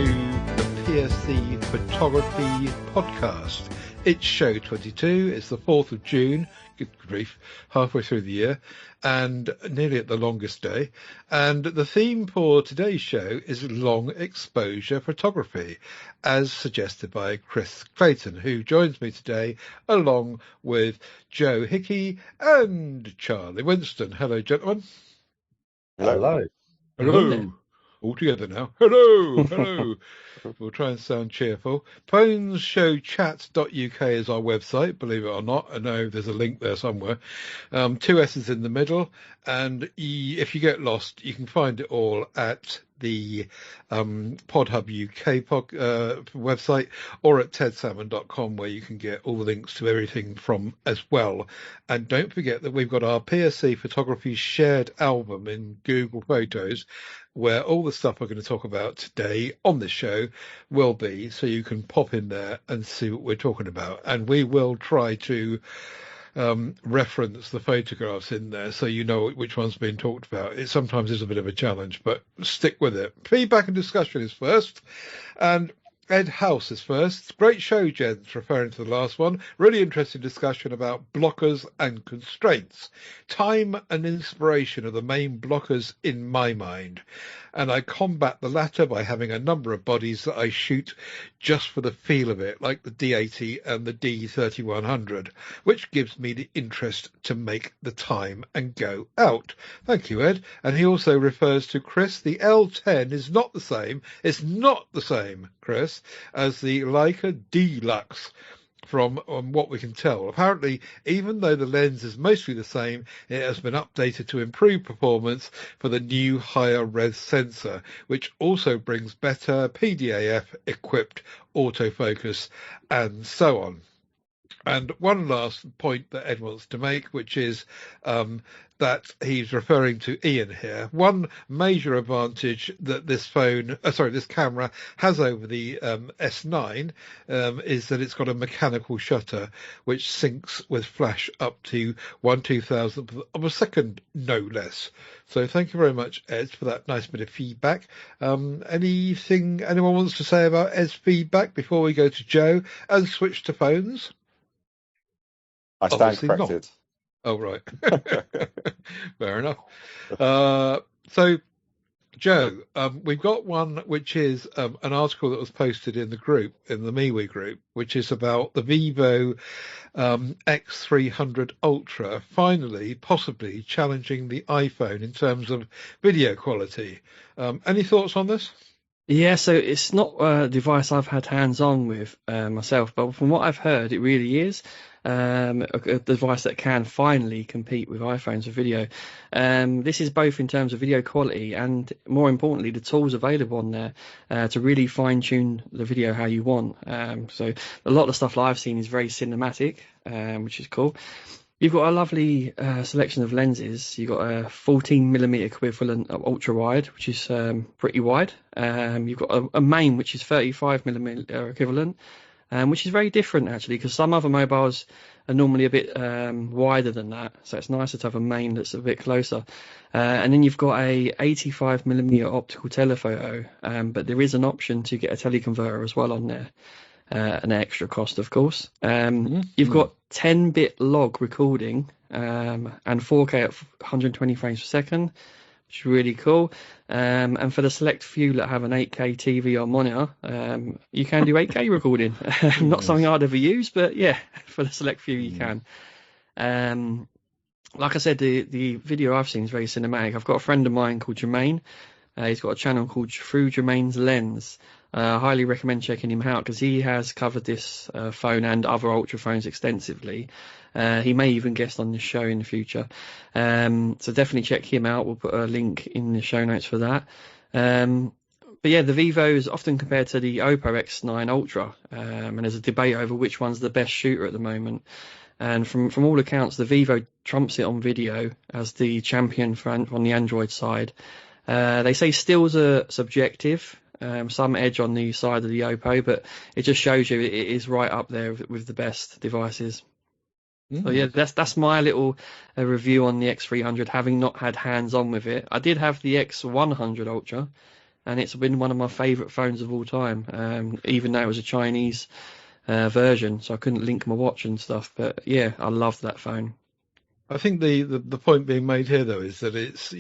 to the PSC Photography Podcast. It's show 22. It's the 4th of June. Good grief, halfway through the year and nearly at the longest day. And the theme for today's show is long exposure photography, as suggested by Chris Clayton, who joins me today along with Joe Hickey and Charlie Winston. Hello, gentlemen. Hello. Hello. All together now. Hello. Hello. We'll try and sound cheerful. Ponesshowchat.uk is our website, believe it or not. I know there's a link there somewhere. 2 S's in the middle. And if you get lost, you can find it all at the PodHub UK website or at tedsalmon.com, where you can get all the links to everything from as well. And don't forget that we've got our PSC Photography shared album in Google Photos, where all the stuff we're going to talk about today on this show will be, so you can pop in there and see what we're talking about. And we will try to reference the photographs in there so you know which one's being talked about. It sometimes is a bit of a challenge, but stick with it. Feedback and discussion is first, and Ed House is first. Great show, gents, referring to the last one. Really interesting discussion about blockers and constraints. Time and inspiration are the main blockers in my mind, and I combat the latter by having a number of bodies that I shoot just for the feel of it, like the D80 and the D3100, which gives me the interest to make the time and go out. Thank you, Ed. And he also refers to Chris. The L10 is not the same. It's not the same, Chris, as the Leica Deluxe. From what we can tell, apparently, even though the lens is mostly the same, it has been updated to improve performance for the new higher res sensor, which also brings better PDAF equipped autofocus and so on. And one last point that Ed wants to make, which is that he's referring to Ian here. One major advantage that this camera has over the S9 is that it's got a mechanical shutter which syncs with flash up to 1/2000th of a second, no less. So thank you very much, Ed, for that nice bit of feedback. Anything anyone wants to say about Ed's feedback before we go to Joe and switch to phones? I stand Obviously corrected. not. Oh, right. Fair enough. So, Joe, we've got one which is an article that was posted in the group, in the MeWe group, which is about the Vivo X300 Ultra finally possibly challenging the iPhone in terms of video quality. Any thoughts on this? Yeah, so it's not a device I've had hands-on with myself, but from what I've heard, it really is a device that can finally compete with iPhones for video. This is both in terms of video quality and, more importantly, the tools available on there to really fine-tune the video how you want. So a lot of the stuff that I've seen is very cinematic, which is cool. You've got a lovely selection of lenses. You've got a 14mm equivalent of ultra wide, which is pretty wide. You've got a main, which is 35mm equivalent, which is very different actually, because some other mobiles are normally a bit wider than that. So it's nicer to have a main that's a bit closer. And then you've got a 85mm optical telephoto, but there is an option to get a teleconverter as well on there. An extra cost, of course. You've got 10-bit log recording and 4K at 120 frames per second, which is really cool. And for the select few that have an 8K TV or monitor, you can do 8K recording. Not something I'd ever use, but yeah, for the select few you can. Like I said, the video I've seen is very cinematic. I've got a friend of mine called Jermaine. He's got a channel called Through Jermaine's Lens. I highly recommend checking him out because he has covered this phone and other Ultra phones extensively. He may even guest on this show in the future. So definitely check him out. We'll put a link in the show notes for that. But yeah, the Vivo is often compared to the Oppo X9 Ultra. And there's a debate over which one's the best shooter at the moment. And from all accounts, the Vivo trumps it on video as the champion on the Android side. They say stills are subjective, some edge on the side of the Oppo, but it just shows you it is right up there with the best devices. So yeah, that's my little review on the X300, having not had hands-on with it. I did have the X100 Ultra, and it's been one of my favourite phones of all time. Even though it was a Chinese version, so I couldn't link my watch and stuff. But yeah, I loved that phone. I think the point being made here, though, is that it's,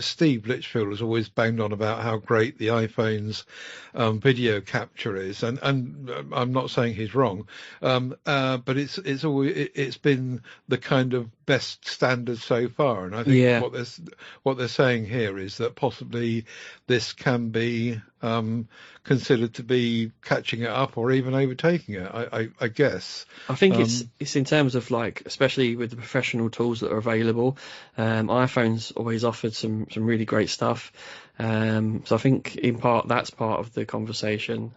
Steve Litchfield has always banged on about how great the iPhone's video capture is, and I'm not saying he's wrong, but it's been the kind of best standard so far, and I think what they're saying here is that possibly this can be considered to be catching it up or even overtaking it. I guess. I think it's in terms of, like, especially with the professional tools that are available. iPhone's always offered some really great stuff. So I think in part that's part of the conversation.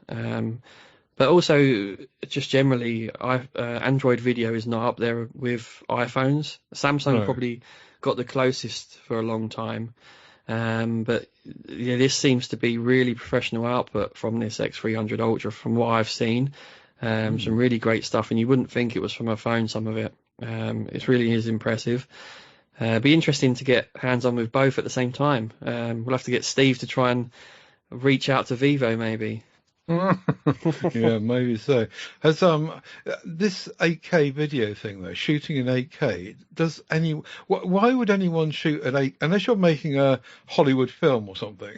But also just generally, Android video is not up there with iPhones. Samsung probably got the closest for a long time. But yeah, this seems to be really professional output from this X300 Ultra from what I've seen. Some really great stuff, and you wouldn't think it was from a phone, some of it. It really is impressive. Be interesting to get hands on with both at the same time. We'll have to get Steve to try and reach out to Vivo maybe. Yeah, maybe so. Has this 8K video thing though, shooting in 8K, why would anyone shoot at 8 unless you're making a Hollywood film or something?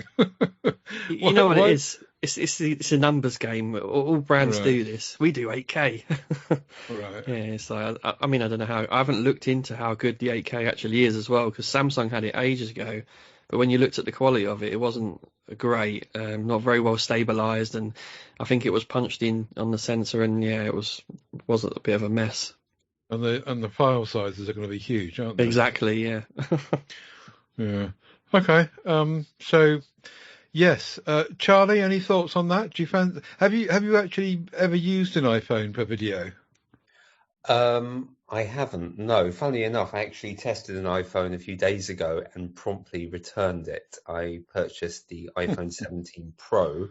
You know what it is? It's a numbers game. All brands do this. We do 8K. Right. Yeah, so I mean, I don't know how. I haven't looked into how good the 8K actually is as well, because Samsung had it ages ago. But when you looked at the quality of it, it wasn't great, not very well stabilized, and I think it was punched in on the sensor, and yeah, it was a bit of a mess. And the file sizes are going to be huge, aren't they? Exactly, yeah. Yeah. Okay. So, yes, Charlie, any thoughts on that? Do you have you actually ever used an iPhone for video? I haven't, no. Funnily enough, I actually tested an iPhone a few days ago and promptly returned it. I purchased the iPhone 17 Pro,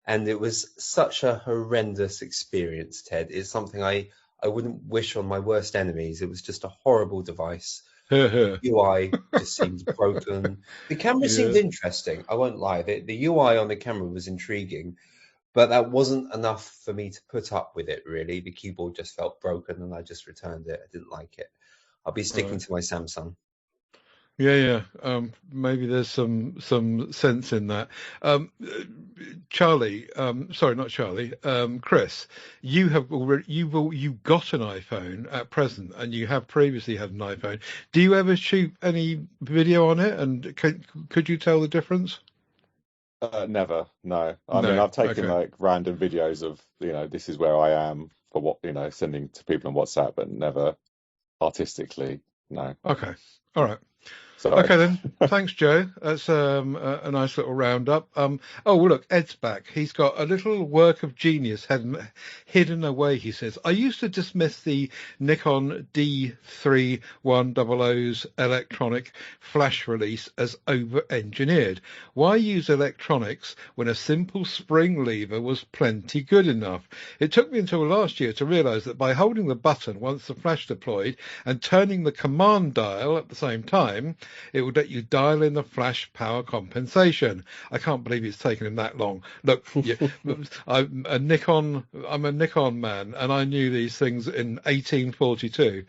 and it was such a horrendous experience, Ted. It's something I wouldn't wish on my worst enemies. It was just a horrible device. The UI just seemed broken. The camera seemed interesting, I won't lie. The UI on the camera was intriguing. But that wasn't enough for me to put up with it, really. The keyboard just felt broken, and I just returned it. I didn't like it. I'll be sticking to my Samsung. Yeah. Maybe there's some sense in that. Charlie, sorry, not Charlie. Chris, you got an iPhone at present, and you have previously had an iPhone. Do you ever shoot any video on it? And could you tell the difference? Never, no. I mean, I've taken like random videos of, this is where I am for what, sending to people on WhatsApp, but never artistically, no. Okay, all right. Sorry. Okay then, thanks Joe. That's a nice little roundup. Oh well, look, Ed's back. He's got a little work of genius hidden away. He says, I used to dismiss the Nikon D3100's electronic flash release as over-engineered. Why use electronics when a simple spring lever was plenty good enough? It took me until last year to realise that by holding the button once the flash deployed and turning the command dial at the same time, it would let you dial in the flash power compensation. I can't believe it's taken him that long. Look, I'm a Nikon man, and I knew these things in 1842.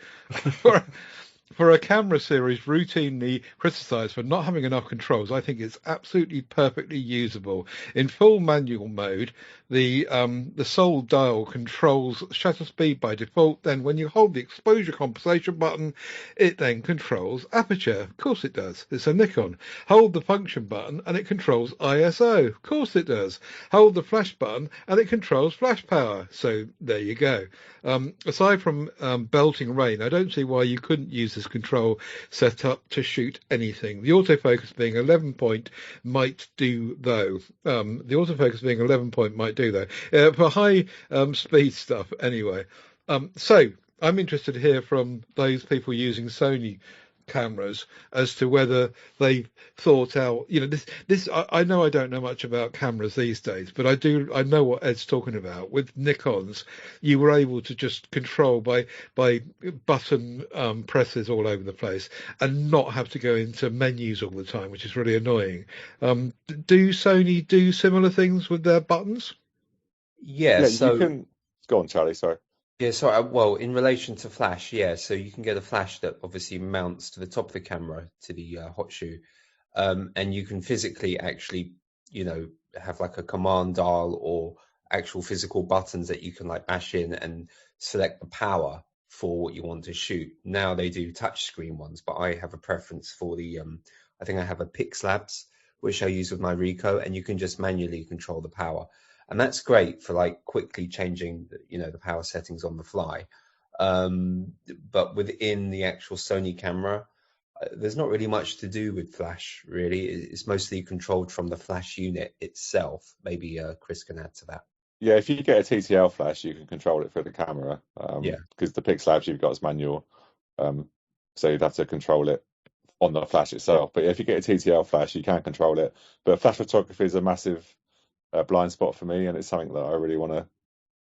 For a camera series routinely criticised for not having enough controls, I think it's absolutely perfectly usable. In full manual mode, the sole dial controls shutter speed by default. Then when you hold the exposure compensation button, it then controls aperture. Of course it does. It's a Nikon. Hold the function button and it controls ISO. Of course it does. Hold the flash button and it controls flash power. So there you go. Aside from belting rain, I don't see why you couldn't use this control set up to shoot anything. The autofocus being 11 point might do though. For high speed stuff anyway. So I'm interested to hear from those people using Sony cameras as to whether they thought out, I know I don't know much about cameras these days, but I know what Ed's talking about. With Nikons, you were able to just control by button presses all over the place and not have to go into menus all the time, which is really annoying. Do Sony do similar things with their buttons? Yeah, Yeah, so you can go on, Charlie. Sorry. yeah, so well, in relation to flash, yeah, so you can get a flash that obviously mounts to the top of the camera to the hot shoe, and you can physically actually, have like a command dial or actual physical buttons that you can like bash in and select the power for what you want to shoot. Now they do touch screen ones, but I have a preference for the I think I have a Pixlabs which I use with my Ricoh, and you can just manually control the power. And that's great for like quickly changing, the power settings on the fly. But within the actual Sony camera, there's not really much to do with flash, really. It's mostly controlled from the flash unit itself. Maybe Chris can add to that. Yeah, if you get a TTL flash, you can control it through the camera. Yeah. Because the Pixlabs you've got is manual, so you'd have to control it on the flash itself. But if you get a TTL flash, you can control it. But flash photography is a massive blind spot for me, and it's something that I really want to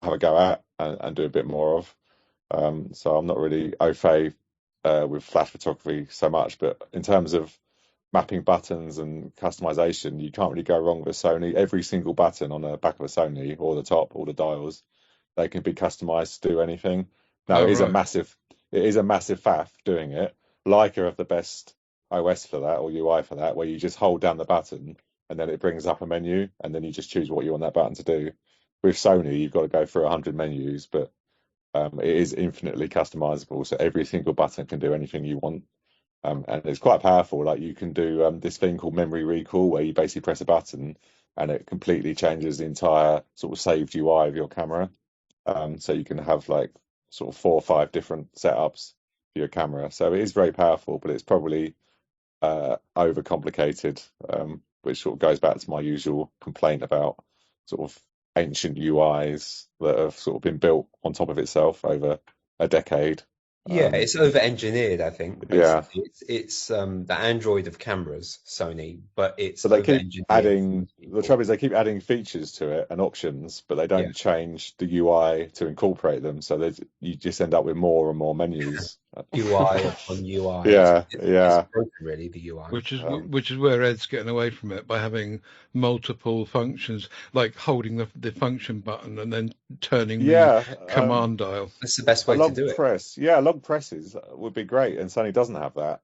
have a go at and do a bit more of. So I'm not really au fait with flash photography so much, but in terms of mapping buttons and customization, you can't really go wrong with a Sony. Every single button on the back of a Sony, or the top, all the dials, they can be customized to do anything. Now it is a massive faff doing it. Leica have the best OS for that, or UI for that, where you just hold down the button and then it brings up a menu, and then you just choose what you want that button to do. With Sony, you've got to go through 100 menus, but it is infinitely customizable, so every single button can do anything you want. And it's quite powerful. Like, you can do this thing called memory recall, where you basically press a button and it completely changes the entire sort of saved UI of your camera. So you can have like sort of 4 or 5 different setups for your camera. So it is very powerful, but it's probably overcomplicated, which sort of goes back to my usual complaint about sort of ancient UIs that have sort of been built on top of itself over a decade. Yeah, it's over-engineered, I think. Yeah. Basically, it's the Android of cameras, Sony, but it's So they keep over-engineered. adding, the trouble is they keep adding features to it and options, but they don't change the UI to incorporate them. So you just end up with more and more menus. UI upon UI. Yeah, It's broken, really, the UI. Which is where Ed's getting away from it, by having multiple functions, like holding the function button and then turning the command dial. That's the best way to do it. Log presses would be great, and Sony doesn't have that.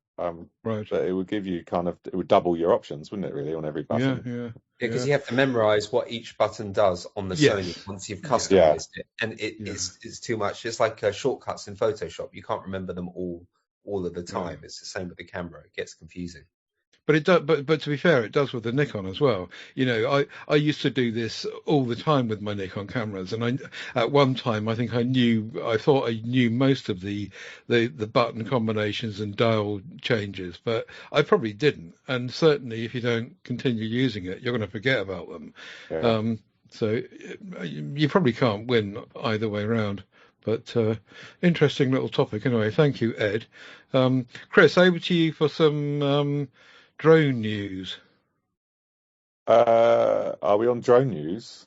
Right. But it would give you it would double your options, wouldn't it, really, on every button? Yeah, because you have to memorize what each button does on the Sony once you've customized it, and it's too much. It's like shortcuts in Photoshop. You can't remember them all of the time. It's the same with the camera. It gets confusing. But it does. But to be fair, it does with the Nikon as well. I used to do this all the time with my Nikon cameras, and at one time I thought I knew most of the button combinations and dial changes, but I probably didn't. And certainly, if you don't continue using it, you're going to forget about them. Yeah. So you probably can't win either way around. But interesting little topic anyway. Thank you, Ed. Chris, over to you for some drone news. Are we on drone news?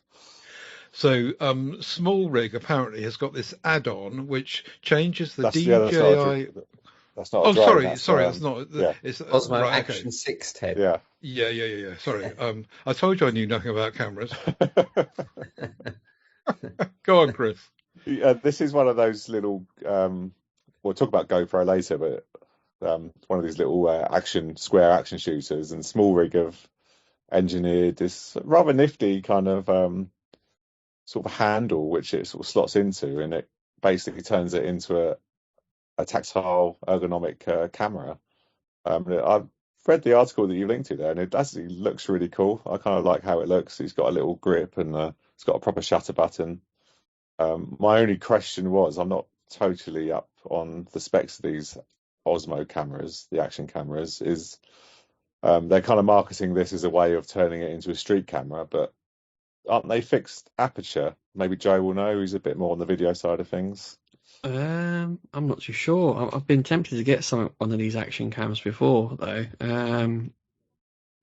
So, Small Rig apparently has got this add-on which changes the DJI. That's not a drone. Sorry, that's not. It's Osmo Action 610. Yeah. Yeah. Sorry. I told you I knew nothing about cameras. Go on, Chris. This is one of those little. We'll talk about GoPro later, but one of these little square action shooters, and Small Rig have engineered this rather nifty kind of sort of handle which it sort of slots into, and it basically turns it into a tactile ergonomic camera. I've read the article that you linked to there, and it actually looks really cool. I kind of like how it looks. It's got a little grip, and it's got a proper shutter button. My only question was, I'm not totally up on the specs of these Osmo cameras, the action cameras, is they're kind of marketing this as a way of turning it into a street camera, but aren't they fixed aperture? Maybe Joe will know, he's a bit more on the video side of things. I'm not too sure. I've been tempted to get one of these action cams before, though.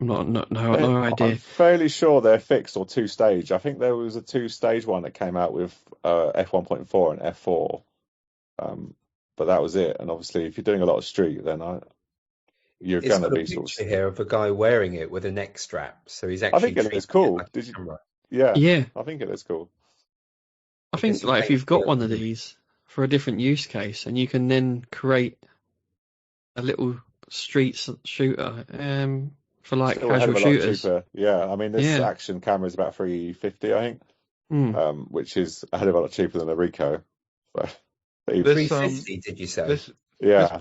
No I'm idea. fairly sure they're fixed or two-stage. I think there was a two-stage one that came out with f1.4 and f4, but that was it. And obviously, if you're doing a lot of street, then you're It's going to got a be sort picture of. here of a guy wearing it with a neck strap, so he's I actually think it treating looks it cool. like Did a you? camera. Yeah, Yeah, I think it looks cool. I I guess think he like if paid you've got for one of it. these for a different use case, and you can then create a little shooter for like Still a hell casual of a lot shooters. cheaper. Yeah, I mean, this Yeah. action camera is about 350, I think, Hmm. which is a hell of a lot cheaper than a Ricoh. But This 350, did you say? this yeah,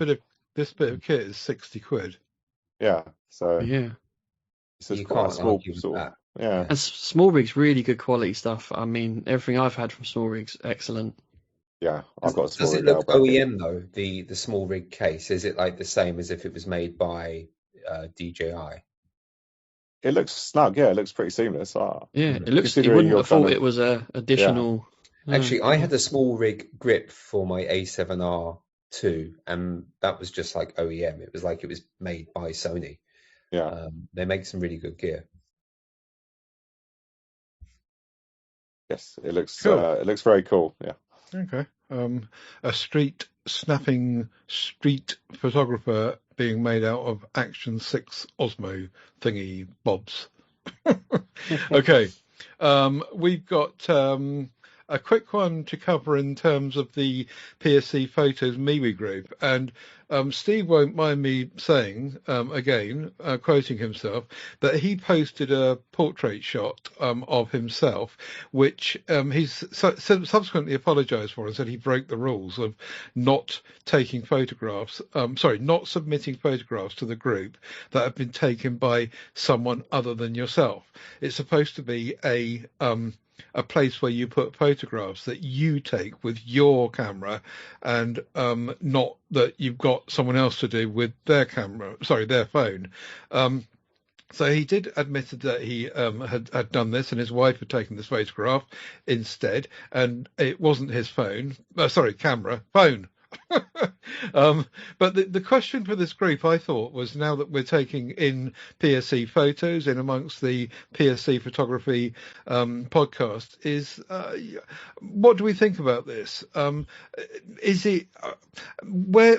this bit of kit is 60 quid. yeah. So Yeah. it's just You quite a can't small argue with sort of. that. Yeah, And Small Rig's really good quality stuff. I mean, everything I've had from Small Rig's excellent. yeah. I've got a small Does it rig now, look but OEM though? The small rig case, is it like the same as if it was made by DJI? it looks snug. Yeah, it looks pretty seamless. Yeah, it looks. You Considering wouldn't you're have kind thought of it was a yeah, additional. Actually, I had a small rig grip for my A7R2, and that was just like OEM. It was like it was made by Sony. yeah. They make some really good gear. Yes, it looks Cool. very cool. Yeah. Okay. A street snapping street photographer being made out of Action 6 Osmo thingy bobs. Okay. We've got a quick one to cover in terms of the PSC Photos MeWe group. And Steve won't mind me saying, again, quoting himself, that he posted a portrait shot of himself, which he's subsequently apologised for and said he broke the rules of not taking photographs, not submitting photographs to the group that have been taken by someone other than yourself. It's supposed to be a place where you put photographs that you take with your camera, and not that you've got someone else to do with their phone. So he did admit that he had done this, and his wife had taken this photograph instead, and it wasn't his phone. Phone. But the question for this group, I thought, was now that we're taking in PSC photos in amongst the PSC photography podcast, is what do we think about this? Is it where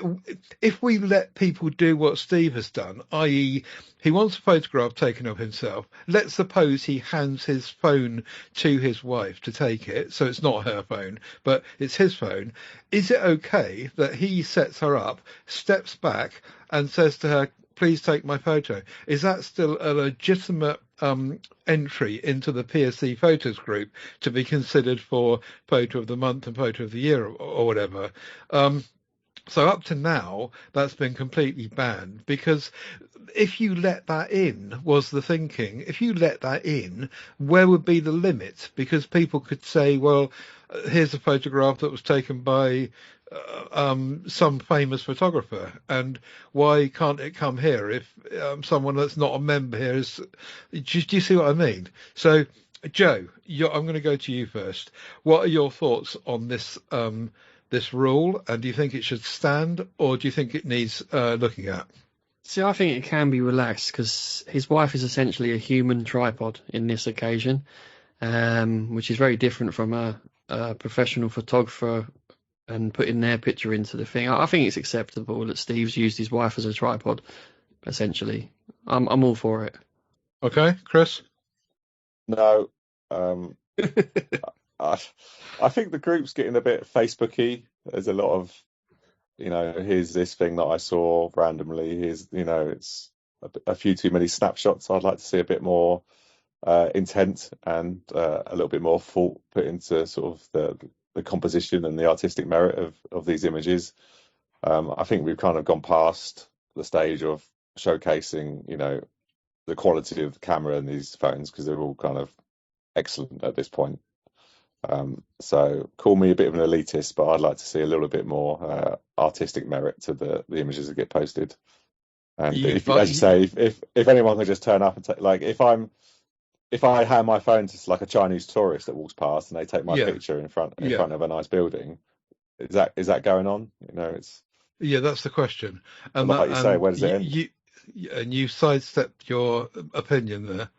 if we let people do what Steve has done, i.e. he wants a photograph taken of himself. Let's suppose he hands his phone to his wife to take it, so it's not her phone, but it's his phone. Is it okay that he sets her up, steps back, and says to her, please take my photo? Is that still a legitimate entry into the PSC Photos group to be considered for Photo of the Month and Photo of the Year or whatever? So up to now, that's been completely banned, because if you let that in, was the thinking, if you let that in, where would be the limit? Because people could say, well, here's a photograph that was taken by some famous photographer, and why can't it come here if someone that's not a member here is... Do you see what I mean? So, Joe, I'm going to go to you first. What are your thoughts on this this rule, and do you think it should stand, or do you think it needs looking at? See, I think it can be relaxed because his wife is essentially a human tripod in this occasion, which is very different from a professional photographer and putting their picture into the thing. I think it's acceptable that Steve's used his wife as a tripod, essentially. I'm all for it. Okay, Chris? No, I think the group's getting a bit Facebooky. There's a lot of, here's this thing that I saw randomly. Here's, it's a few too many snapshots. I'd like to see a bit more intent and a little bit more thought put into sort of the composition and the artistic merit of these images. I think we've kind of gone past the stage of showcasing, the quality of the camera in these phones, because they're all kind of excellent at this point. So call me a bit of an elitist, but I'd like to see a little bit more artistic merit to the images that get posted. And as you say, if anyone can just turn up and take, like, if I hand my phone to like a Chinese tourist that walks past and they take my picture in front of a nice building, is that going on? It's That's the question. And like you say, where does it end? You sidestepped your opinion there.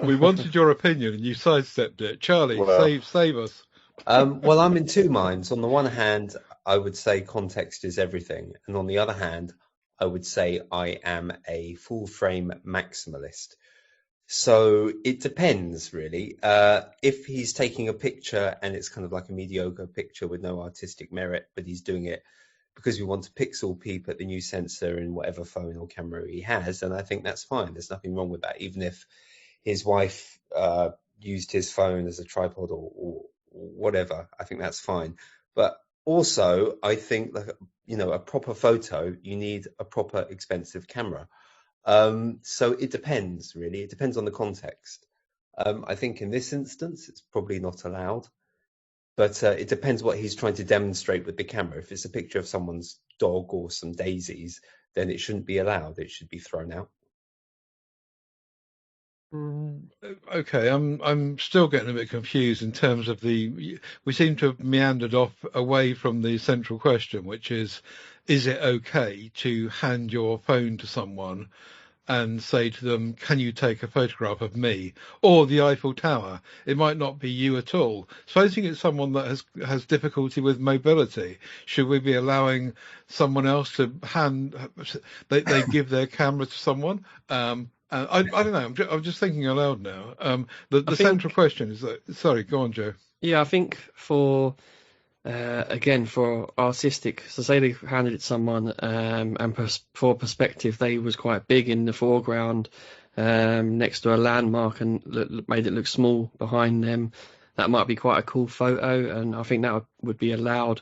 we wanted your opinion, and you sidestepped it. Charlie, Well, save us. Well, I'm in two minds. On the one hand, I would say context is everything. And on the other hand, I would say I am a full frame maximalist. So it depends, really. If he's taking a picture and it's kind of like a mediocre picture with no artistic merit, but he's doing it because we want to pixel peep at the new sensor in whatever phone or camera he has, then I think that's fine. There's nothing wrong with that. Even if his wife used his phone as a tripod or whatever, I think that's fine. But also, I think that, a proper photo, you need a proper expensive camera. So it depends, really. It depends on the context. I think in this instance, it's probably not allowed. But it depends what he's trying to demonstrate with the camera. If it's a picture of someone's dog or some daisies, then it shouldn't be allowed. It should be thrown out. Okay, I'm still getting a bit confused in terms of we seem to have meandered off away from the central question, which is it okay to hand your phone to someone and say to them, can you take a photograph of me or the Eiffel Tower? It might not be you at all. Supposing it's someone that has difficulty with mobility, should we be allowing someone else to they give their camera to someone? I don't know. I'm just thinking aloud now. The central question is that. Sorry, go on, Joe. Yeah, I think again, for artistic, so say they handed it to someone, and for perspective, they was quite big in the foreground, next to a landmark, and made it look small behind them. That might be quite a cool photo, and I think that would be allowed.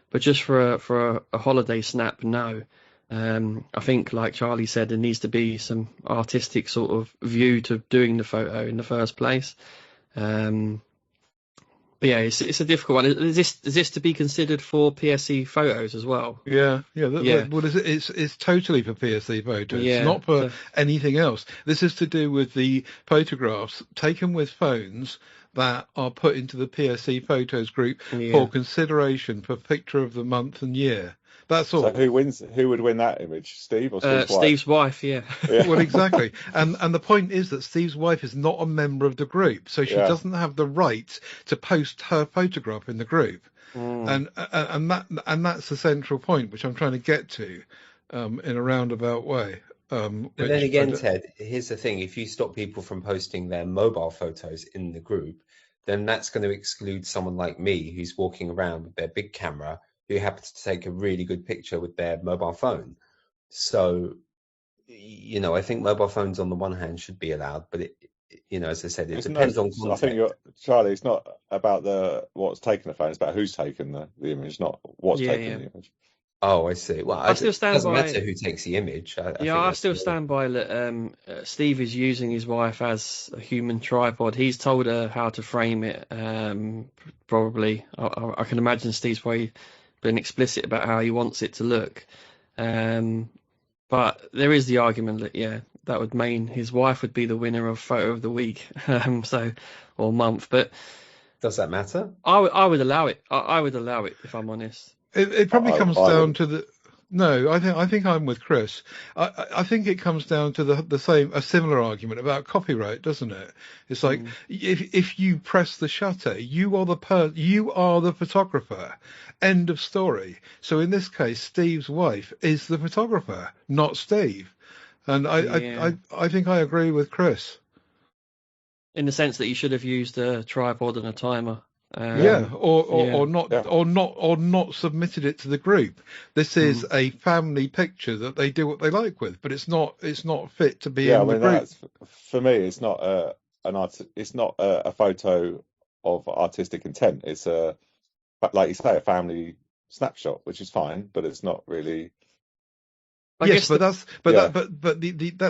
But just for a holiday snap, no. I think, like Charlie said, there needs to be some artistic sort of view to doing the photo in the first place. But yeah, it's a difficult one. Is this to be considered for PSC photos as well? Yeah. Yeah. What is it? It's totally for PSC photos. Yeah, It's not for anything else. This is to do with the photographs taken with phones that are put into the PSC photos group for consideration for picture of the month and year. That's all. So who wins? Who would win that image? Steve or Steve's wife? Steve's wife, yeah. Well, exactly. And the point is that Steve's wife is not a member of the group, so she doesn't have the right to post her photograph in the group. And that's the central point, which I'm trying to get to in a roundabout way. But then again, Ted, here's the thing. If you stop people from posting their mobile photos in the group, then that's going to exclude someone like me who's walking around with their big camera, who happens to take a really good picture with their mobile phone. So, I think mobile phones on the one hand should be allowed, but as I said, it depends on context. I think Charlie, it's not about what's taken the phone, it's about who's taken the image, not what's taken the image. Oh, I see. Well, I still stand doesn't by, matter who takes the image. I still stand by that. Steve is using his wife as a human tripod. He's told her how to frame it. Probably, I can imagine Steve's probably been explicit about how he wants it to look. But there is the argument that that would mean his wife would be the winner of photo of the week, or month. But does that matter? I would allow it. I would allow it if I'm honest. It probably comes down to the. No, I think I'm with Chris. I think it comes down to a similar argument about copyright, doesn't it? It's like if you press the shutter, you are the photographer. End of story. So in this case, Steve's wife is the photographer, not Steve. And I think I agree with Chris. In the sense that you should have used a tripod and a timer. Or not submitted it to the group. This is a family picture that they do what they like with, but it's not fit to be in the group. For me, it's not a photo of artistic intent. It's like you say, a family snapshot, which is fine, but it's not really. Yes, but Yeah.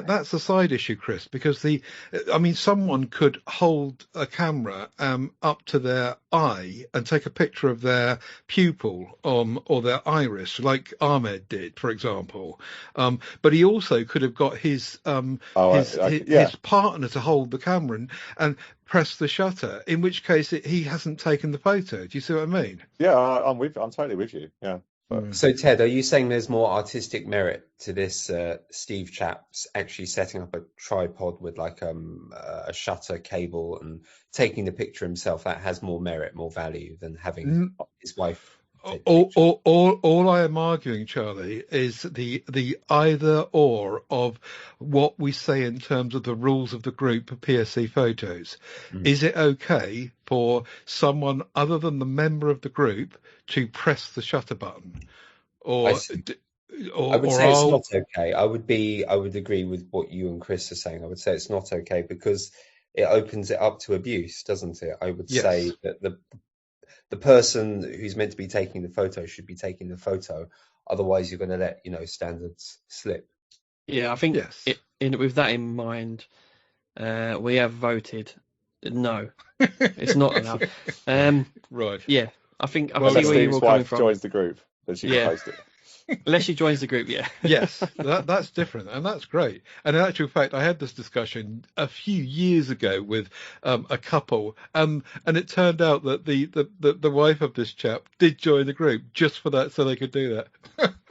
that's a side issue, Chris, because someone could hold a camera up to their eye and take a picture of their pupil or their iris, like Ahmed did, for example. But he also could have got his partner to hold the camera and press the shutter, in which case he hasn't taken the photo. Do you see what I mean? Yeah, I'm totally with you. Yeah. So, Ted, are you saying there's more artistic merit to this Steve chap's actually setting up a tripod with like a shutter cable and taking the picture himself? That has more merit, more value than having his wife take the picture? All I am arguing, Charlie, is the either or of what we say in terms of the rules of the group for PSC photos. Is it okay for someone other than the member of the group to press the shutter button? I would say it's not okay. I would agree with what you and Chris are saying. I would say it's not okay because it opens it up to abuse, doesn't it? I would say that the person who's meant to be taking the photo should be taking the photo. Otherwise, you're going to let standards slip. Yeah, I think with that in mind, we have voted no. It's not enough. Right. Yeah, I think I Well, see where you're all coming from. Joins the group, then she can post it. Unless she joins the group, yeah. Yes, that's different, and that's great. And in actual fact, I had this discussion a few years ago with a couple, and it turned out that the wife of this chap did join the group just for that, so they could do that,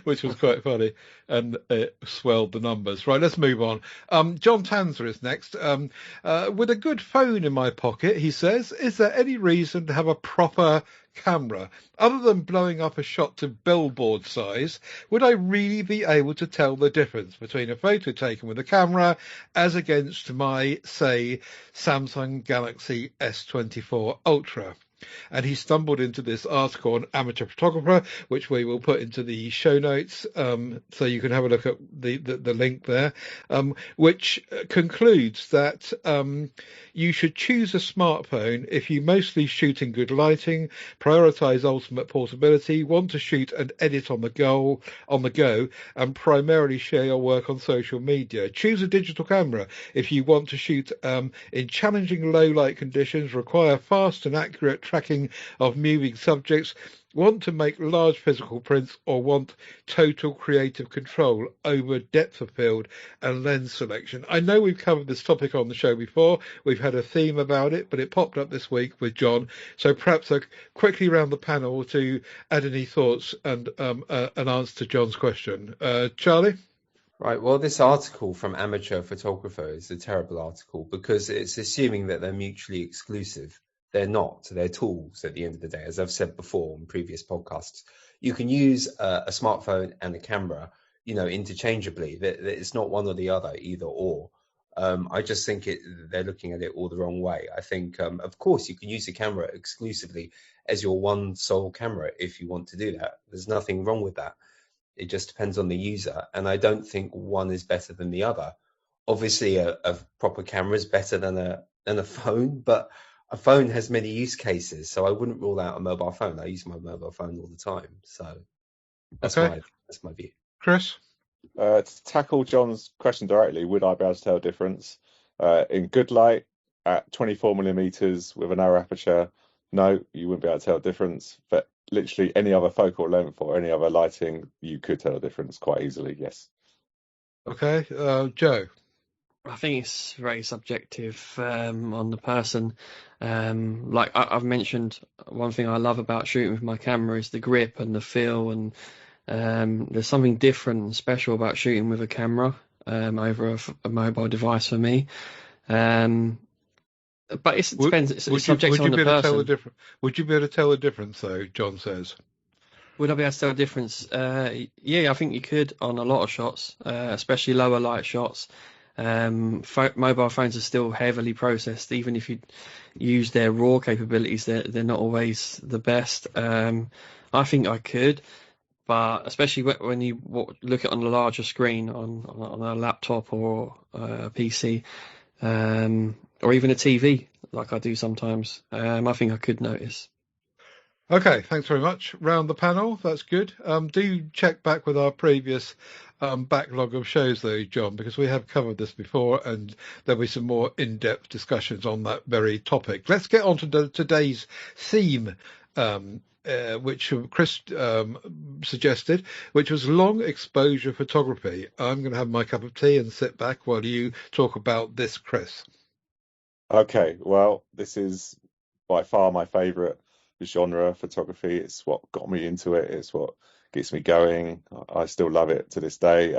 which was quite funny, and it swelled the numbers. Right, let's move on. John Tanzer is next. With a good phone in my pocket, he says, is there any reason to have a proper camera other than blowing up a shot to billboard size? Would I really be able to tell the difference between a photo taken with a camera as against my, say, Samsung Galaxy S24 Ultra? And he stumbled into this article on Amateur Photographer, which we will put into the show notes, so you can have a look at the link there, which concludes that you should choose a smartphone if you mostly shoot in good lighting, prioritize ultimate portability, want to shoot and edit on the go, and primarily share your work on social media. Choose a digital camera if you want to shoot in challenging low light conditions, require fast and accurate tracking of moving subjects, want to make large physical prints, or want total creative control over depth of field and lens selection. I know we've covered this topic on the show before. We've had a theme about it, but it popped up this week with John. So perhaps quickly round the panel to add any thoughts and an answer to John's question. Charlie? Right. Well, this article from Amateur Photographer is a terrible article because it's assuming that they're mutually exclusive. They're not. They're tools at the end of the day. As I've said before on previous podcasts, you can use a smartphone and a camera, interchangeably. It's not one or the other, either or. I just think they're looking at it all the wrong way. I think, of course, you can use the camera exclusively as your one sole camera if you want to do that. There's nothing wrong with that. It just depends on the user. And I don't think one is better than the other. Obviously, a proper camera is better than a phone, but a phone has many use cases. So I wouldn't rule out a mobile phone. I use my mobile phone all the time. So that's my view. Chris? To tackle John's question directly, would I be able to tell a difference? In good light, at 24mm with a narrow aperture, no, you wouldn't be able to tell a difference. But literally any other focal length or any other lighting, you could tell a difference quite easily, yes. Okay, Joe? I think it's very subjective on the person. Like I've mentioned, one thing I love about shooting with my camera is the grip and the feel, and there's something different and special about shooting with a camera over a mobile device for me. But it depends. It's subjective on the person. Would you be able to tell the difference, though? John says. Would I be able to tell the difference? Yeah, I think you could on a lot of shots, especially lower light shots. Mobile phones are still heavily processed. Even if you use their raw capabilities, they're not always the best. I think I could, but especially when you look at it on a larger screen on a laptop or a PC, or even a TV, like I do sometimes, I think I could notice. Okay, thanks very much. Round the panel, that's good. Do check back with our previous backlog of shows, though, John, because we have covered this before, and there'll be some more in-depth discussions on that very topic. Let's get on to today's theme, which Chris suggested, which was long exposure photography. I'm going to have my cup of tea and sit back while you talk about this, Chris. Okay, well, this is by far my favourite genre, photography. It's what got me into it. It's what gets me going. I still love it to this day.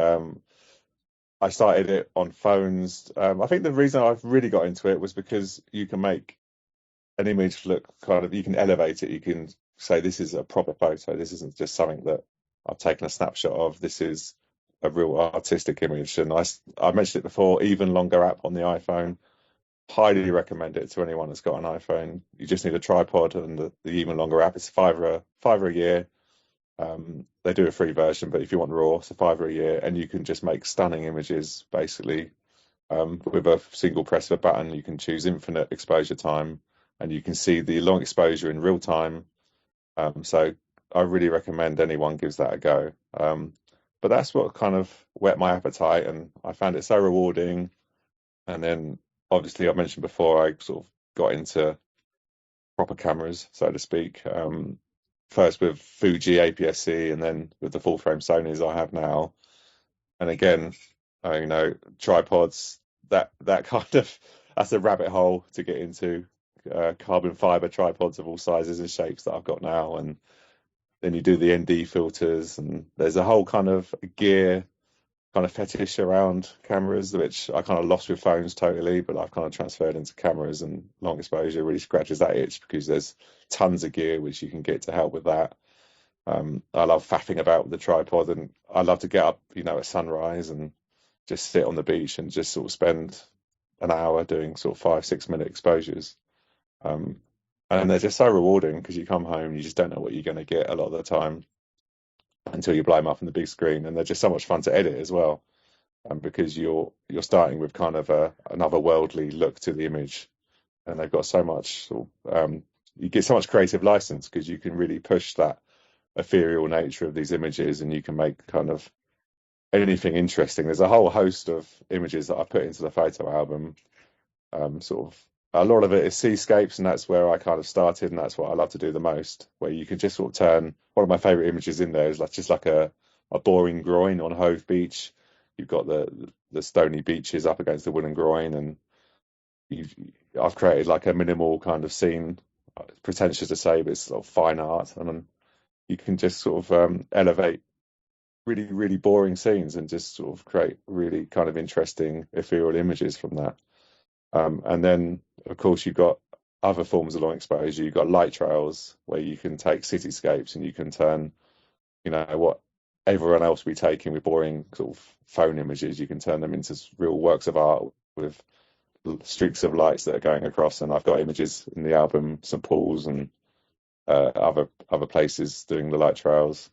I started it on phones. I think the reason I've really got into it was because you can make an image look you can elevate it. You can say this is a proper photo. This isn't just something that I've taken a snapshot of. This is a real artistic image. And I mentioned it before, Even Longer app on the iPhone. Highly recommend it to anyone that's got an iPhone. You just need a tripod and the Even Longer app. It's $5 a year. They do a free version, but if you want raw, it's $5 a year, and you can just make stunning images basically with a single press of a button. You can choose infinite exposure time, and you can see the long exposure in real time. So I really recommend anyone gives that a go. But that's what kind of whet my appetite, and I found it so rewarding. And then obviously I mentioned before, I sort of got into proper cameras, so to speak. First with Fuji APS-C, and then with the full frame Sonys I have now. And again, tripods, that kind of, that's a rabbit hole to get into. Carbon fiber tripods of all sizes and shapes that I've got now, and then you do the ND filters, and there's a whole kind of gear kind of fetish around cameras, which I kind of lost with phones totally, but I've kind of transferred into cameras, and long exposure really scratches that itch because there's tons of gear which you can get to help with that. I love faffing about with the tripod, and I love to get up, at sunrise and just sit on the beach and just sort of spend an hour doing sort of 5-6 minute exposures. And they're just so rewarding because you come home, you just don't know what you're going to get a lot of the time until you blow them up on the big screen, and they're just so much fun to edit as well, because you're starting with kind of an otherworldly look to the image, and they've got so much you get so much creative license because you can really push that ethereal nature of these images, and you can make kind of anything interesting. There's a whole host of images that I put into the photo album. Sort of a lot of it is seascapes, and that's where I kind of started, and that's what I love to do the most, where you can just sort of turn one of my favorite images in there is just like a boring groin on Hove Beach. You've got the stony beaches up against the wooden groin, and I've created like a minimal kind of scene. It's pretentious to say, but it's sort of fine art, and you can just sort of elevate really, really boring scenes and just sort of create really kind of interesting ethereal images from that. And then, of course, you've got other forms of long exposure. You've got light trails where you can take cityscapes and you can turn, what everyone else will be taking with boring sort of phone images, you can turn them into real works of art with streaks of lights that are going across. And I've got images in the album, St. Paul's and other places doing the light trails.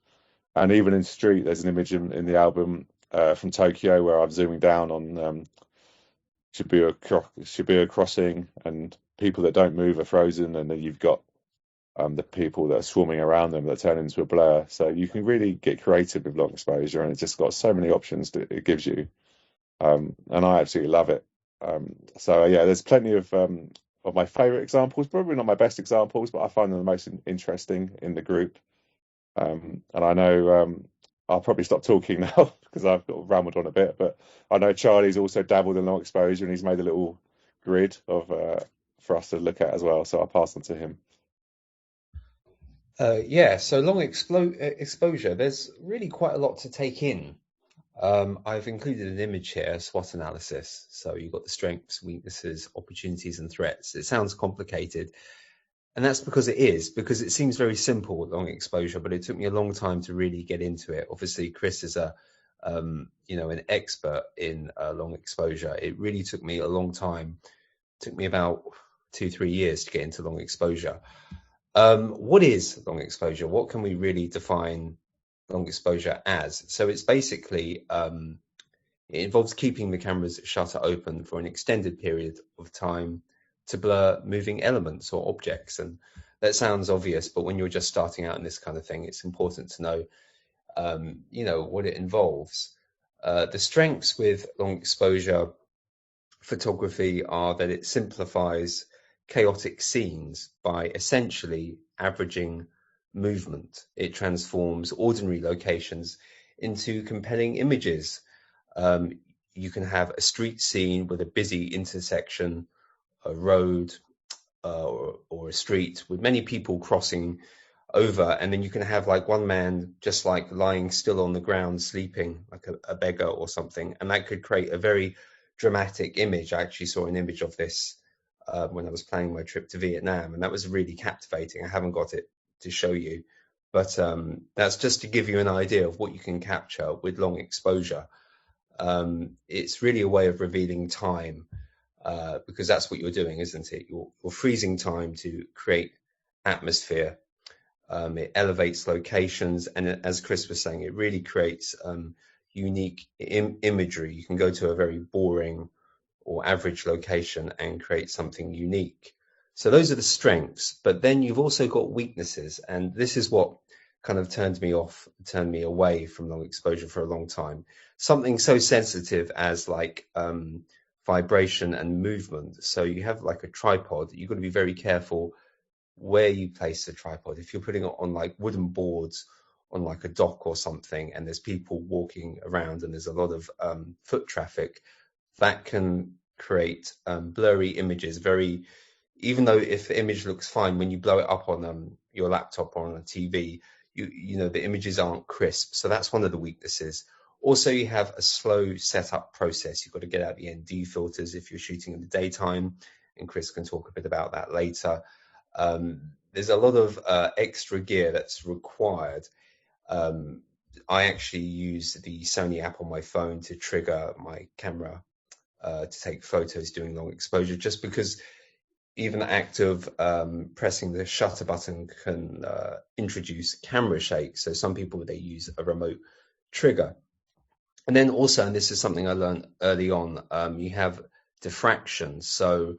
And even in street, there's an image in the album from Tokyo where I'm zooming down on Shibuya crossing, and people that don't move are frozen, and then you've got the people that are swarming around them that turn into a blur. So you can really get creative with long exposure, and it's just got so many options that it gives you. And I absolutely love it. So yeah, there's plenty of my favorite examples, probably not my best examples, but I find them the most interesting in the group. And I know I'll probably stop talking now because I've got rambled on a bit, but I know Charlie's also dabbled in long exposure, and he's made a little grid of for us to look at as well. So I'll pass on to him. So long exposure, there's really quite a lot to take in. I've included an image here, a SWOT analysis. So you've got the strengths, weaknesses, opportunities, and threats. It sounds complicated, and that's because it seems very simple with long exposure, but it took me a long time to really get into it. Obviously, Chris is an expert in long exposure. It really took me a long time. It took me about 2-3 years to get into long exposure. What is long exposure? What can we really define long exposure as? So it's basically, it involves keeping the camera's shutter open for an extended period of time to blur moving elements or objects. And that sounds obvious, but when you're just starting out in this kind of thing, it's important to know, what it involves. The strengths with long exposure photography are that it simplifies chaotic scenes by essentially averaging movement. It transforms ordinary locations into compelling images. You can have a street scene with a busy intersection, a road, or a street with many people crossing over, and then you can have like one man just like lying still on the ground sleeping like a beggar or something, and that could create a very dramatic image. I actually saw an image of this when I was planning my trip to Vietnam, and that was really captivating. I haven't got it to show you, but that's just to give you an idea of what you can capture with long exposure. It's really a way of revealing time, because that's what you're doing, isn't it? You're freezing time to create atmosphere. It elevates locations, and as Chris was saying, it really creates unique imagery. You can go to a very boring or average location and create something unique. So those are the strengths, but then you've also got weaknesses, and this is what kind of turned me away from long exposure for a long time. Something so sensitive as like vibration and movement. So you have like a tripod, you've got to be very careful where you place the tripod. If you're putting it on like wooden boards on like a dock or something, and there's people walking around and there's a lot of foot traffic, that can create blurry images. Even though if the image looks fine, when you blow it up on your laptop or on a TV, you know the images aren't crisp. So that's one of the weaknesses. Also, you have a slow setup process. You've got to get out the ND filters if you're shooting in the daytime, and Chris can talk a bit about that later. There's a lot of extra gear that's required. I actually use the Sony app on my phone to trigger my camera to take photos doing long exposure, just because even the act of pressing the shutter button can introduce camera shake. So some people, they use a remote trigger. And then also, and this is something I learned early on, you have diffraction. So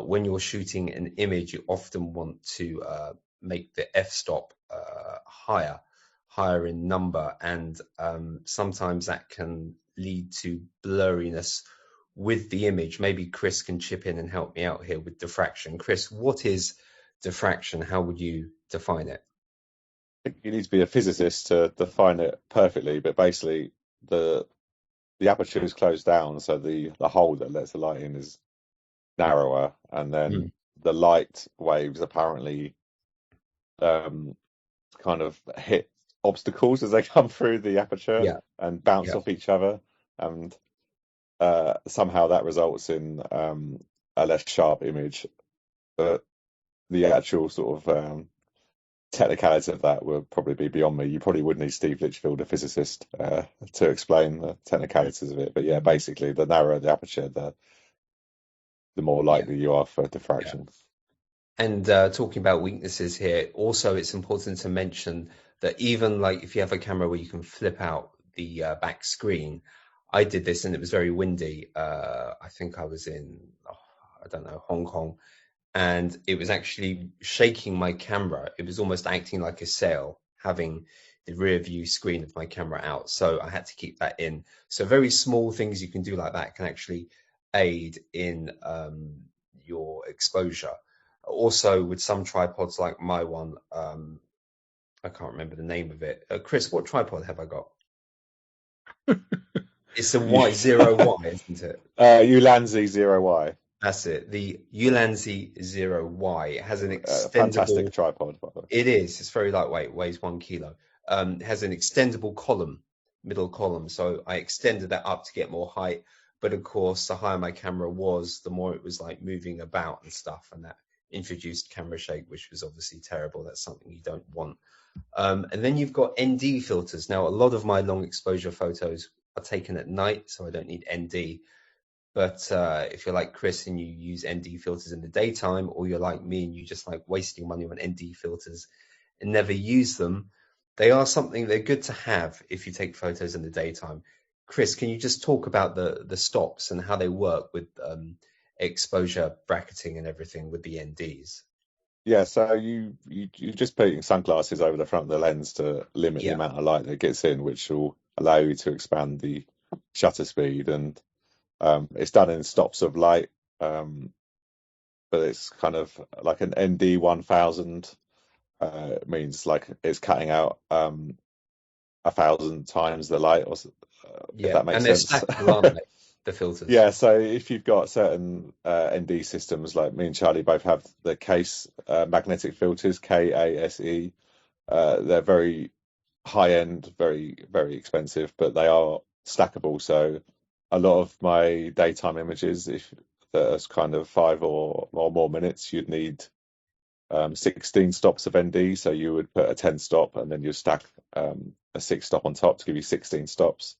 when you're shooting an image, you often want to make the f-stop higher in number, and sometimes that can lead to blurriness with the image. Maybe Chris can chip in and help me out here with diffraction. Chris, what is diffraction? How would you define it? I think you need to be a physicist to define it perfectly, but basically the aperture is closed down, so the hole that lets the light in is narrower, and then the light waves apparently kind of hit obstacles as they come through the aperture and bounce off each other, and somehow that results in a less sharp image. But the actual sort of technicalities of that would probably be beyond me. You probably would need Steve Litchfield, a physicist, to explain the technicalities of it. But yeah, basically, the narrower the aperture, the more likely you are for diffraction. And talking about weaknesses here, also it's important to mention that even like if you have a camera where you can flip out the back screen, I did this and it was very windy. I think I was in, I don't know, Hong Kong, and it was actually shaking my camera. It was almost acting like a sail, having the rear view screen of my camera out. So I had to keep that in. So very small things you can do like that can actually aid in your exposure. Also, with some tripods like my one, I can't remember the name of it. Chris, what tripod have I got? It's the Y0Y, isn't it? Ulanzi 0Y. That's it. The Ulanzi 0Y. It has an extendable... fantastic tripod, by the way. It is. It's very lightweight. Weighs 1 kilo. It has an extendable column, middle column. So I extended that up to get more height. But of course, the higher my camera was, the more it was like moving about and stuff. And that introduced camera shake, which was obviously terrible. That's something you don't want. And then you've got ND filters. Now, a lot of my long exposure photos are taken at night, so I don't need ND. But if you're like Chris and you use ND filters in the daytime, or you're like me and you just like wasting money on ND filters and never use them, they're good to have if you take photos in the daytime. Chris, can you just talk about the stops and how they work with exposure bracketing and everything with the NDs? Yeah, so you just putting sunglasses over the front of the lens to limit the Yeah, amount of light that gets in, which will allow you to expand the shutter speed. And it's done in stops of light, but it's kind of like an ND 1000 means like it's cutting out 1,000 times the light, if yeah, that makes and they're sense. stackable, aren't they? The filters. Yeah, so if you've got certain ND systems, like me and Charlie both have the case magnetic filters, KASE. They're very high end, very, very expensive, but they are stackable. So a lot of my daytime images, if that's kind of 5 or more minutes, you'd need 16 stops of ND. So you would put a 10 stop and then you stack a 6 stop on top to give you 16 stops,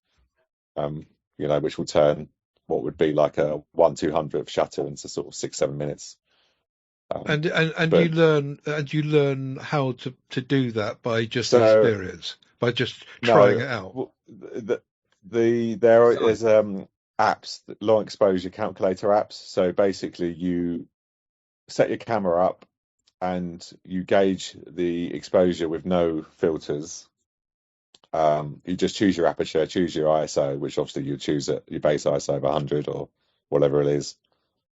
which will turn what would be like a 1/200th shutter into sort of 6-7 minutes. And But you learn how to do that by just so experience, by just trying no, it out. there is apps, long exposure calculator apps. So basically, you set your camera up and you gauge the exposure with no filters. You just choose your aperture, choose your ISO, which obviously you choose at your base ISO of 100 or whatever it is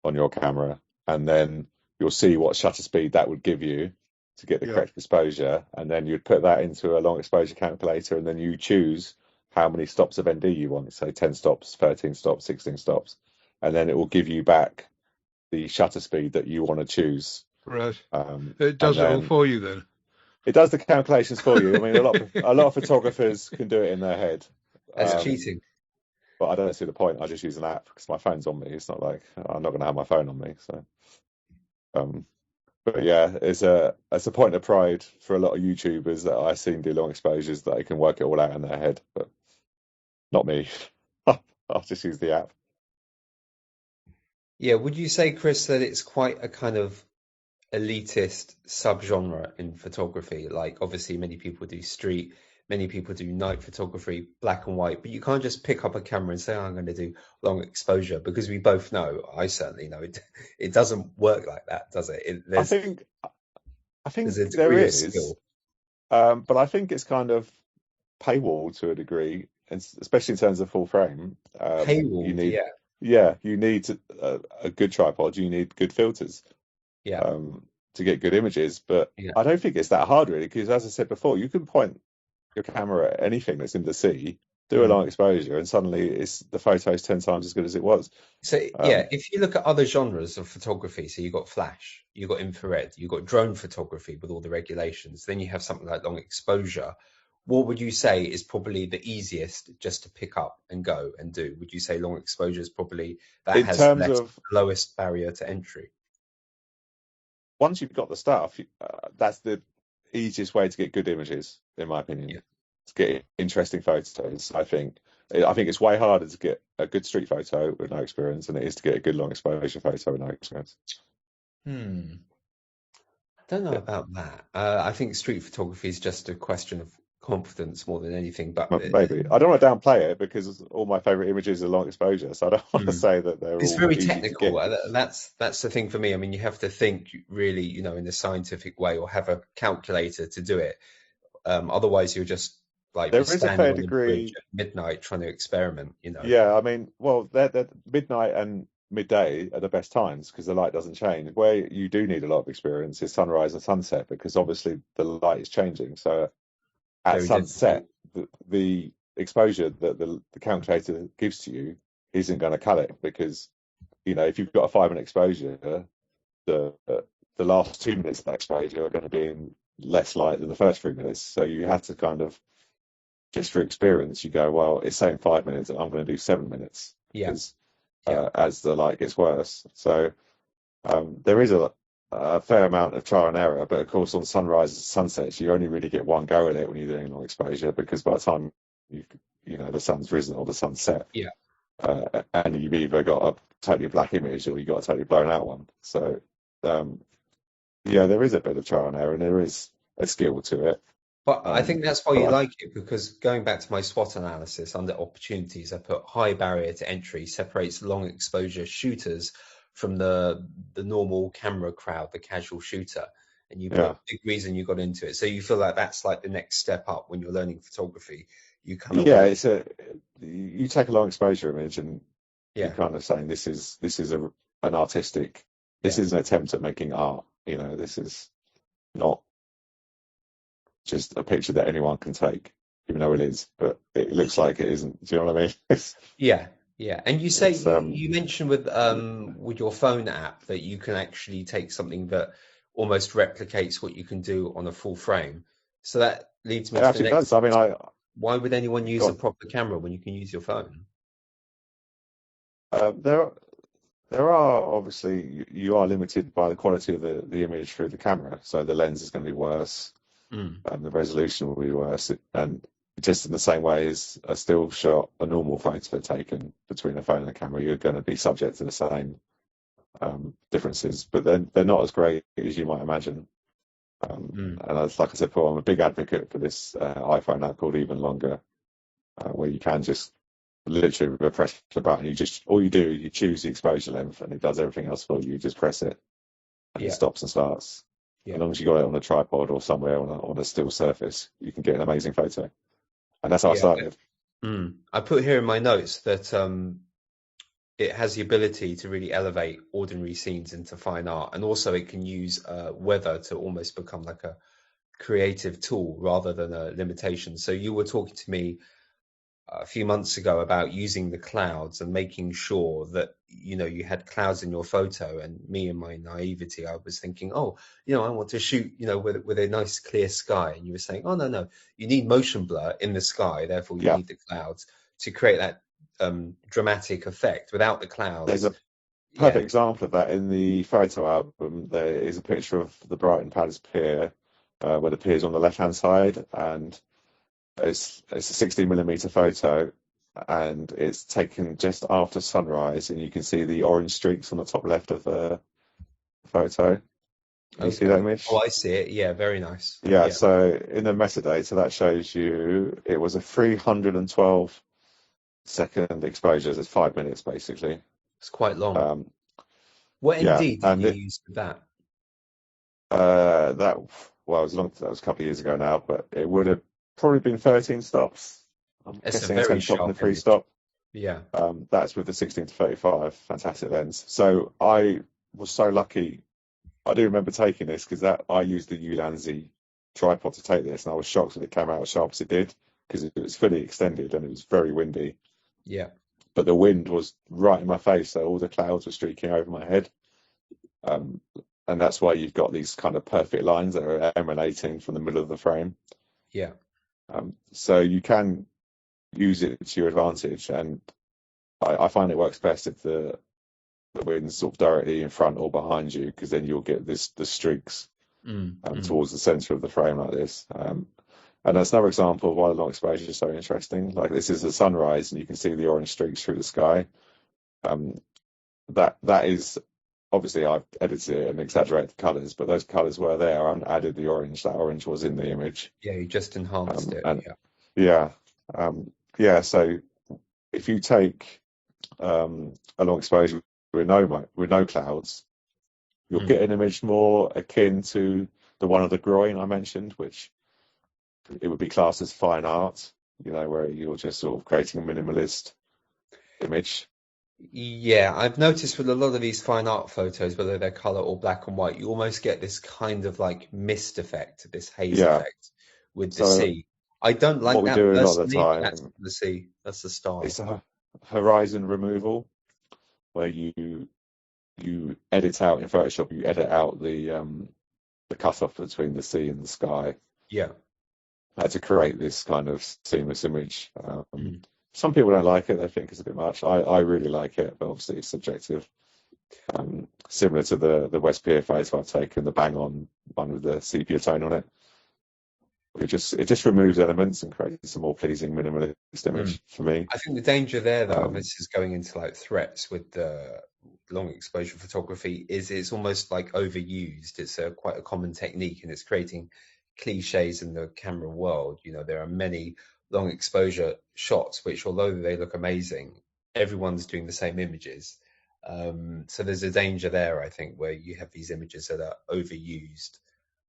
on your camera, and then you'll see what shutter speed that would give you to get the Yeah. correct exposure, and then you'd put that into a long exposure calculator, and then you choose how many stops of ND you want, say 10 stops, 13 stops, 16 stops, and then it will give you back the shutter speed that you want to choose. Right. Um, It and does it all then for you then. it does the calculations for you. I mean, a lot of photographers can do it in their head. That's cheating. But I don't see the point. I just use an app because my phone's on me. It's not like I'm not going to have my phone on me. So, but yeah, it's a point of pride for a lot of YouTubers that I've seen do long exposures that they can work it all out in their head, but not me. I'll just use the app. Yeah, would you say, Chris, that it's quite a kind of elitist subgenre in photography? Like, obviously, many people do street, many people do night photography, black and white, but you can't just pick up a camera and say, "Oh, I'm going to do long exposure," because we both know, I certainly know, it doesn't work like that, does it? I There's think a there degree of is, skill. but I think it's kind of paywall to a degree, and especially in terms of full frame. You Paywalled, need, yeah, you need a good tripod. You need good filters. yeah, To get good images. But yeah. I don't think it's that hard really, because as I said before, you can point your camera at anything that's in the sea, do a long exposure, and suddenly the photo is 10 times as good as it was. So yeah, if you look at other genres of photography, so you've got flash, you've got infrared, you've got drone photography with all the regulations, then you have something like long exposure. What would you say is probably the easiest just to pick up and go and do? Would you say long exposure is probably that In has terms of lowest barrier to entry? once you've got the stuff, that's the easiest way to get good images, in my opinion. Yeah. To get interesting photos, I think it's way harder to get a good street photo with no experience than it is to get a good long exposure photo with no experience. Don't know about that. I think street photography is just a question of confidence more than anything. But Maybe I don't want to downplay it because all my favorite images are long exposure, so I don't want to say that they're it's all very easy technical. to get. That's the thing for me. I mean, you have to think really, in a scientific way, or have a calculator to do it. Otherwise, you'll just like There be is a standing fair on the bridge degree. at midnight trying to experiment. Yeah, I mean, well, they're midnight and midday are the best times because the light doesn't change. Where you do need a lot of experience is sunrise and sunset because obviously the light is changing. So at Very different. sunset, the exposure that the calculator gives to you isn't going to cut it because if you've got a 5-minute exposure, the last 2 minutes of that exposure are going to be in less light than the first 3 minutes. So you have to kind of just for experience, you go, well, it's saying 5 minutes, and I'm going to do 7 minutes because as the light gets worse. So there is a fair amount of trial and error, but of course on sunrises and sunsets, you only really get one go at it when you're doing long exposure because by the time the sun's risen or the sun's set, and you've either got a totally black image or you've got a totally blown out one. So there is a bit of trial and error, and there is a skill to it. But I think that's why you like it, because going back to my SWOT analysis, under opportunities, I put high barrier to entry separates long exposure shooters from the normal camera crowd, the casual shooter. and you've got a big reason you got into it. So you feel like that's like the next step up when you're learning photography. You kind of you take a long exposure image and you're kind of saying this is an artistic. This is an attempt at making art. You know, this is not just a picture that anyone can take, even though it is, but it looks like it isn't. Do you know what I mean? Yeah. And you say you mentioned with your phone app that you can actually take something that almost replicates what you can do on a full frame. So that leads me to the next. Does. I mean, why would anyone use a proper camera when you can use your phone? There are obviously, you are limited by the quality of the image through the camera, so the lens is going to be worse, and the resolution will be worse, and just in the same way as a still shot, a normal photo taken between a phone and a camera, you're going to be subject to the same differences, but they're not as great as you might imagine. And as like I said before, I'm a big advocate for this iPhone app called Even Longer, where you can just literally press the button. All you do, you choose the exposure length, and it does everything else for you. You just press it, and it stops and starts. As long as you got it on a tripod or somewhere on a still surface, you can get an amazing photo. And that's how I started. I put here in my notes that it has the ability to really elevate ordinary scenes into fine art, and also it can use weather to almost become like a creative tool rather than a limitation. So you were talking to me a few months ago about using the clouds and making sure that, you know, you had clouds in your photo, and me and my naivety, I was thinking, I want to shoot, you know, with a nice clear sky. And you were saying, no, you need motion blur in the sky, therefore you need the clouds to create that dramatic effect. Without the clouds, there's a perfect example of that in the photo album. There is a picture of the Brighton Palace Pier, where the pier is on the left hand side, and it's a 16mm photo, and it's taken just after sunrise, and you can see the orange streaks on the top left of the photo. Can you see that image? Oh, I see it. Yeah, very nice. Yeah, so in the metadata, that shows you it was a 312 second exposure. It's 5 minutes, basically. It's quite long. What ND did you use for that? That was that was a couple of years ago now, but it would have probably been 13 stops. I'm guessing a 10 stop and a 3 stop. Yeah. That's with the 16-35, fantastic lens. So I was so lucky. I do remember taking this because I used the Ulanzi tripod to take this, and I was shocked that it came out as sharp as it did because it was fully extended and it was very windy. Yeah. But the wind was right in my face, so all the clouds were streaking over my head. And that's why you've got these kind of perfect lines that are emanating from the middle of the frame. Yeah. So you can use it to your advantage, and I find it works best if the wind's sort of directly in front or behind you, because then you'll get the streaks towards the centre of the frame like this. And that's another example of why the long exposure is so interesting. Like, this is the sunrise, and you can see the orange streaks through the sky. That is obviously, I've edited it and exaggerated the colours, but those colours were there and added the orange. That orange was in the image. Yeah, you just enhanced it. So if you take a long exposure with no clouds, you'll get an image more akin to the one of the groin I mentioned, which it would be classed as fine art, you know, where you're just sort of creating a minimalist image. Yeah, I've noticed with a lot of these fine art photos, whether they're color or black and white, you almost get this kind of like mist effect, this haze effect with the sea. I don't like that personally. A lot of the time, that's the sea. That's the style. It's a horizon removal, where you edit out in Photoshop. You edit out the cutoff between the sea and the sky. Yeah. To create this kind of seamless image. Some people don't like it; they think it's a bit much. I really like it, but obviously it's subjective. Similar to the West Pier photo I've taken, the bang on one with the sepia tone on it. It just removes elements and creates a more pleasing minimalist image for me. I think the danger there, though, this is going into like threats with the long exposure photography, is it's almost like overused. It's quite a common technique, and it's creating cliches in the camera world. You know, there are many long exposure shots which, although they look amazing, everyone's doing the same images. So there's a danger there, I think, where you have these images that are overused.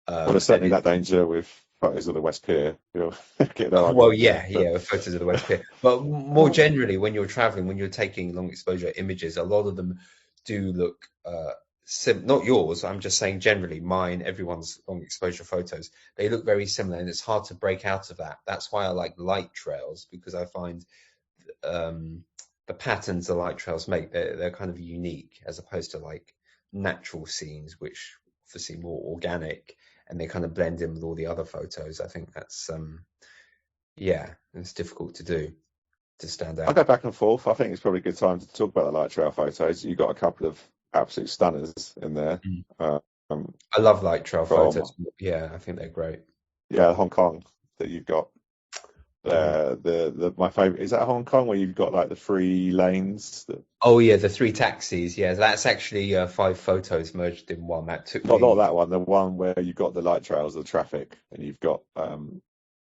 Well, there's certainly that danger with photos of the West Pier. You'll get no Well, argument yeah, there, with photos of the West Pier. But more generally, when you're traveling, when you're taking long exposure images, a lot of them do look not yours. I'm just saying generally, mine, everyone's long exposure photos, they look very similar, and it's hard to break out of that. That's why I like light trails, because I find the patterns the light trails make, they're kind of unique, as opposed to like natural scenes, which obviously more organic, and they kind of blend in with all the other photos. I think that's it's difficult to do, to stand I out. go back and forth. I think it's probably a good time to talk about the light trail photos. You've got a couple of absolute stunners in there. I love light trail photos. Yeah, I think they're great. Yeah, Hong Kong that you've got. My favorite is that Hong Kong, where you've got like the 3 lanes. Oh yeah, the 3 taxis. Yeah, that's actually 5 photos merged in one. That took not that one. The one where you've got the light trails of the traffic, and you've got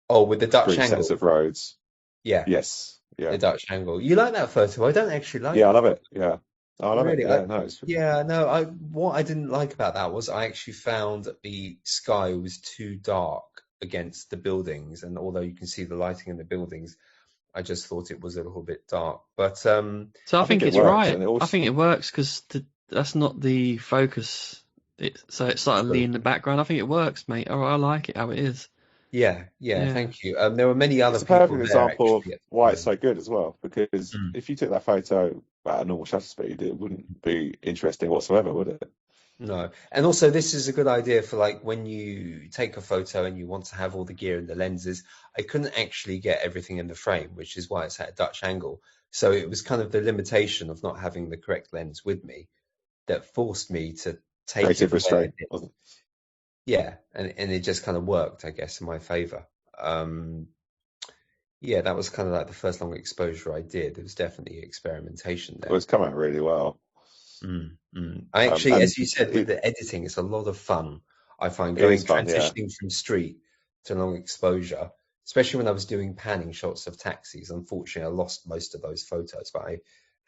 with the Dutch 3 angle. sets of roads. Yeah. Yes. Yeah. The Dutch angle. You like that photo? I don't actually like. Yeah, I love it. Yeah. I love really? it. Yeah, What I didn't like about that was I actually found the sky was too dark against the buildings, and although you can see the lighting in the buildings, I just thought it was a little bit dark. But so I think it's right. I think it works because that's not the focus. So it's slightly in the background. I think it works, mate. I like it how it is. Yeah. Thank you. There were many other people. It's a perfect example of why it's so good as well. Because if you took that photo at a normal shutter speed, it wouldn't be interesting whatsoever, would it? No. And also, this is a good idea for like when you take a photo and you want to have all the gear and the lenses. I couldn't actually get everything in the frame, which is why it's at a Dutch angle. So it was kind of the limitation of not having the correct lens with me that forced me to take Creative restraint. Yeah, and it just kind of worked, I guess, in my favor. Yeah, that was kind of like the first long exposure I did. There was definitely experimentation there. Well, it's come out really well. I actually, as you said, with the editing, it's a lot of fun. I find transitioning from street to long exposure, especially when I was doing panning shots of taxis. Unfortunately, I lost most of those photos, but I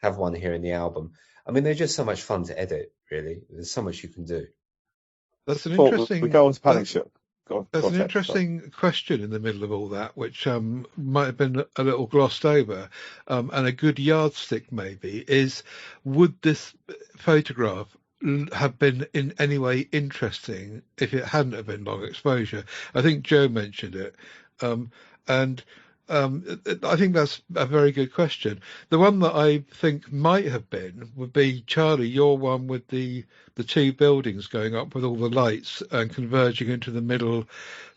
have one here in the album. I mean, they're just so much fun to edit, really. There's so much you can do. That's an interesting. We go on to panning shot. There's an interesting question in the middle of all that, which might have been a little glossed over, and a good yardstick maybe is: would this photograph have been in any way interesting if it hadn't have been long exposure? I think Joe mentioned it, and I think that's a very good question. The one that I think might have been would be, Charlie, your one with the 2 buildings going up with all the lights and converging into the middle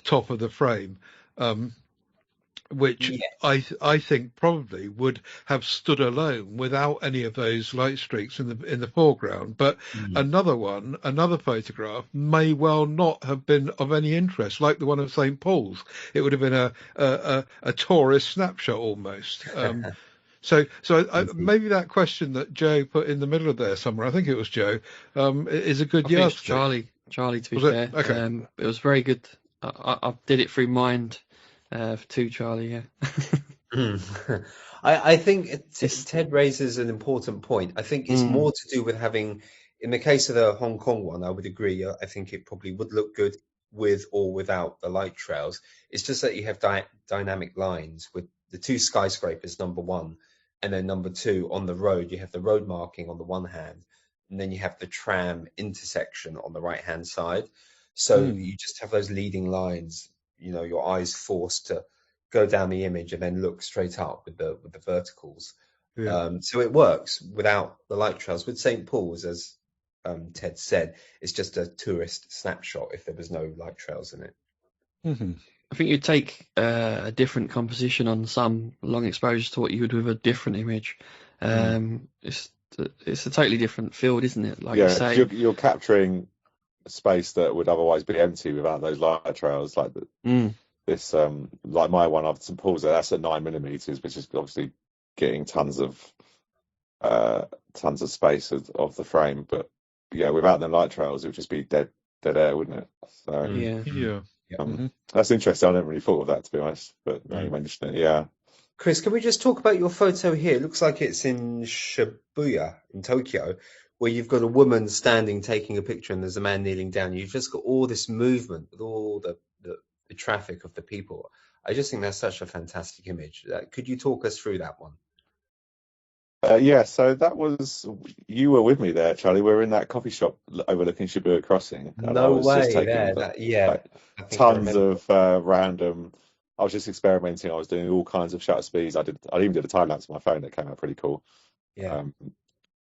top of the frame, which I think probably would have stood alone without any of those light streaks in the foreground. But another photograph may well not have been of any interest, like the one of St. Paul's. It would have been a tourist snapshot almost. So maybe that question that Joe put in the middle of there somewhere, I think it was Joe, is a good yardstick. Charlie, to be fair. Okay. It was very good. I did it through mind. To Charlie, yeah. I think Ted raises an important point. I think it's more to do with having, in the case of the Hong Kong one, I would agree. I think it probably would look good with or without the light trails. It's just that you have dynamic lines with the 2 skyscrapers, number 1, and then number 2 on the road. You have the road marking on the one hand, and then you have the tram intersection on the right hand side. So you just have those leading lines. You know, your eyes forced to go down the image and then look straight up with the verticals. So it works without the light trails. With St. Paul's, as Ted said, it's just a tourist snapshot if there was no light trails in it. I think you'd take a different composition on some long exposures to what you would with a different image. It's a totally different field, isn't it? Like you say, you're capturing space that would otherwise be empty without those light trails, like this like my one of St. Paul's, that's at 9mm, which is obviously getting tons of space of the frame, but without the light trails it would just be dead air, wouldn't it? So that's interesting. I never really thought of that, to be honest, but now you mentioned it. Chris, can we just talk about your photo here? It looks like it's in Shibuya in Tokyo, where you've got a woman standing taking a picture and there's a man kneeling down. You've just got all this movement with all the traffic of the people. I just think that's such a fantastic image. Could you talk us through that one? Yeah, so that was, you were with me there, Charlie. We were in that coffee shop overlooking Shibuya Crossing, and I No was just way. taking Yeah, like I think I tons remember. of random. I was just experimenting. I was doing all kinds of shutter speeds. I even did a time lapse on my phone that came out pretty cool. Yeah.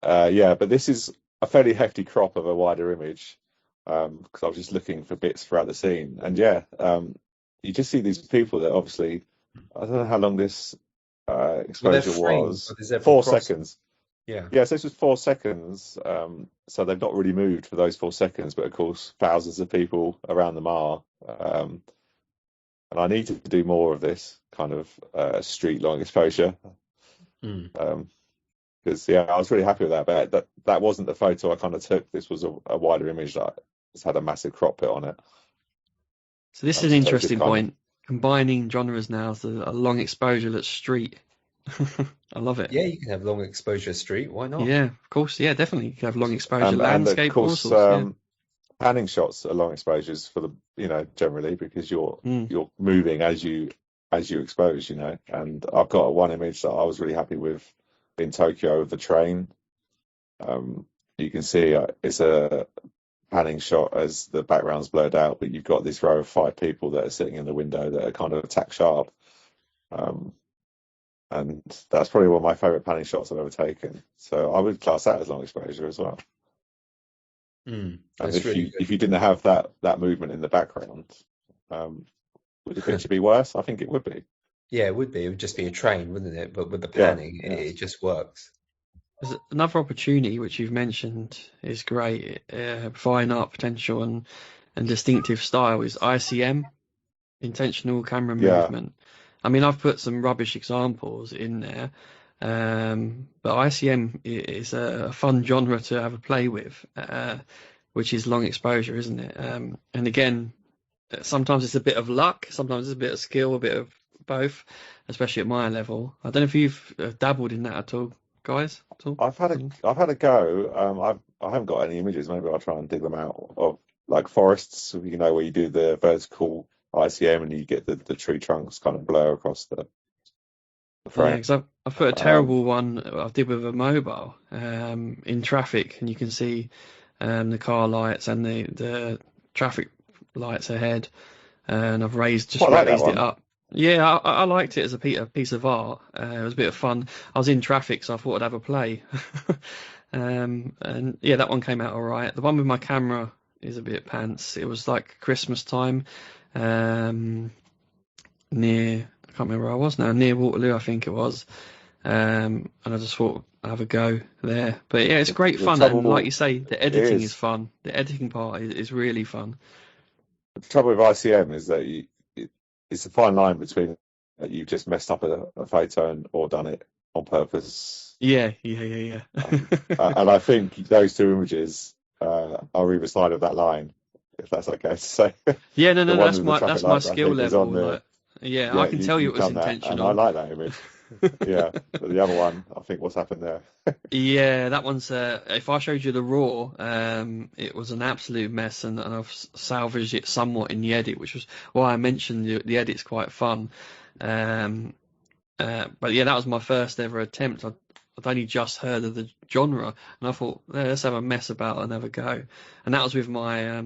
Yeah, but this is a fairly hefty crop of a wider image, because I was just looking for bits throughout the scene, and yeah, you just see these people that obviously, I don't know how long this exposure was. But is there 4 cross? seconds. Yeah. Yeah, so this was 4 seconds. So they've not really moved for those 4 seconds, but of course, thousands of people around them are. And I need to do more of this kind of street long exposure. Because yeah, I was really happy with that. But that wasn't the photo I kind of took. This was a wider image that just had a massive crop bit on it. So this is an interesting point. Combining genres now is a long exposure that's street. I love it. Yeah, you can have long exposure street. Why not? Yeah, of course. Yeah, definitely. You can have long exposure landscape. And of course, all sorts, panning shots are long exposures for the generally because you're moving as you expose, And I've got one image that I was really happy with in Tokyo of the train. You can see it's a panning shot as the background's blurred out, but you've got this row of 5 people that are sitting in the window that are kind of tack sharp. And that's probably one of my favourite panning shots I've ever taken. So I would class that as long exposure as well. And if you didn't have that movement in the background, would the picture be worse? I think it would be. Yeah, it would be. It would just be a train, wouldn't it? But with the panning, it just works. There's another opportunity which you've mentioned is great, fine art potential and distinctive style is ICM, intentional camera movement. I mean, I've put some rubbish examples in there, but ICM is a fun genre to have a play with, which is long exposure, isn't it? And again, sometimes it's a bit of luck, sometimes it's a bit of skill, a bit of both, especially at my level. I don't know if you've dabbled in that at all, guys. At all? I've had a go. I haven't got any images. Maybe I'll try and dig them out of like forests, where you do the vertical ICM and you get the tree trunks kind of blur across the frame. Yeah, because I've put a terrible one I did with a mobile in traffic, and you can see the car lights and the traffic lights ahead, and I've raised it up. Yeah, I liked it as a piece of art. It was a bit of fun. I was in traffic, so I thought I'd have a play. And yeah, that one came out all right. The one with my camera is a bit pants. It was like Christmas time, near, I can't remember where I was now, near Waterloo, I think it was. And I just thought I'd have a go there. But yeah, it's great fun. And like you say, the editing is fun. The editing part is really fun. The trouble with ICM is that it's a fine line between you've just messed up a photo or done it on purpose. Yeah. And I think those 2 images are either side of that line, if that's okay to say. Yeah, no, that's my skill level. I can tell you it was intentional. And I like that image. Yeah, but the other one, I think what's happened there. Yeah, that one's. If I showed you the raw, it was an absolute mess, and I've salvaged it somewhat in the edit, which was why I mentioned the edit's quite fun. But yeah, that was my first ever attempt. I'd only just heard of the genre, and I thought, let's have a mess about and have a go. And that was with my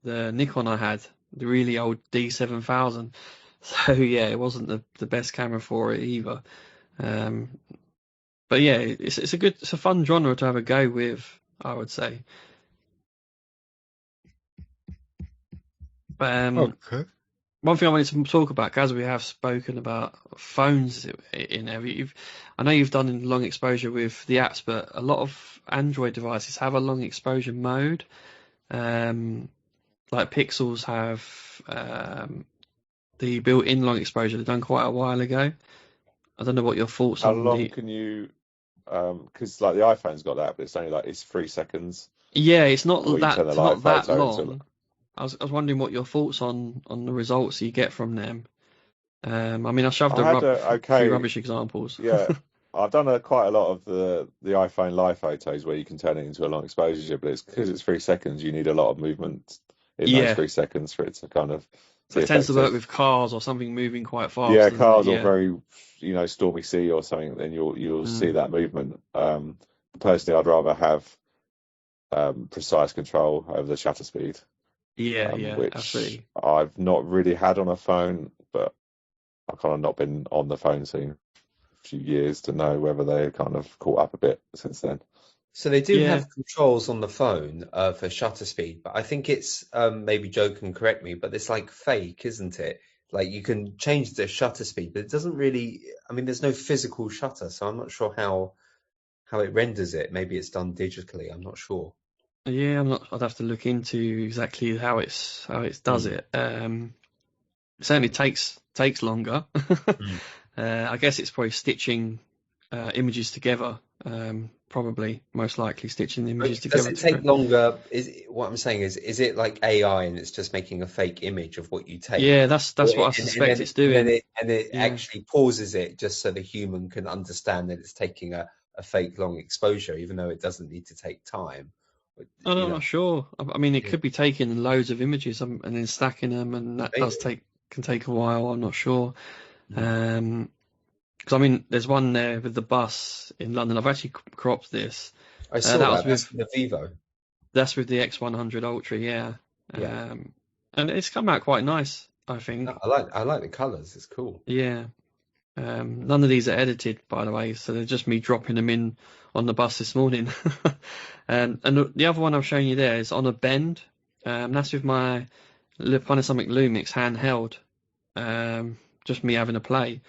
the Nikon I had, the really old D7000. So yeah, it wasn't the best camera for it either. But yeah, it's a fun genre to have a go with, I would say. Okay. One thing I wanted to talk about, as we have spoken about phones in there, I know you've done in long exposure with the apps, but a lot of Android devices have a long exposure mode. Like Pixels have the built-in long exposure they've done quite a while ago. I don't know what your thoughts on. How long can you? Because like the iPhone's got that, but it's only it's 3 seconds. Yeah, it's not that long. I was wondering what your thoughts on the results you get from them. I mean, I shoved a few rubbish examples. Yeah, I've done quite a lot of the iPhone live photos where you can turn it into a long exposure, but it's because it's 3 seconds. You need a lot of movement in those Yeah, 3 seconds for it to kind of so be it tends to work effective. with cars or something moving quite fast, Yeah, doesn't it? cars or Yeah. very, stormy sea or something, then you'll see Mm. that movement. Personally, I'd rather have precise control over the shutter speed, Yeah, yeah, which absolutely. I've not really had on a phone, but I've kind of not been on the phone scene a few years to know whether they kind of caught up a bit since then. So they do Yeah. have controls on the phone for shutter speed, but I think it's maybe Joe can correct me, but it's like fake, isn't it? Like you can change the shutter speed, but it doesn't really. I mean, there's no physical shutter, so I'm not sure how it renders it. Maybe it's done digitally. I'm not sure. Yeah, I'm not. I'd have to look into exactly how it does Mm, it. It certainly takes longer. mm. I guess it's probably stitching images together. Probably, most likely stitching the images But does together it to take create. longer? What I'm saying is it like AI and it's just making a fake image of what you take? Yeah, that's what I And suspect then it's doing. it Yeah. actually pauses it just so the human can understand that it's taking a fake long exposure, even though it doesn't need to take time. But, I'm not sure. I mean, it yeah, could be taking loads of images and then stacking them, and that does maybe. can take a while. I'm not sure. Mm. Because I mean, there's one there with the bus in London. I've actually cropped this. I saw That was that. That's with for the Vivo. That's with the X100 Ultra, yeah. Yeah, And it's come out quite nice, I think. I like the colors. It's cool. Yeah. None of these are edited, by the way, so they're just me dropping them in on the bus this morning. And the other one I've shown you there is on a bend. That's with my Panasonic Lumix handheld. Just me having a play.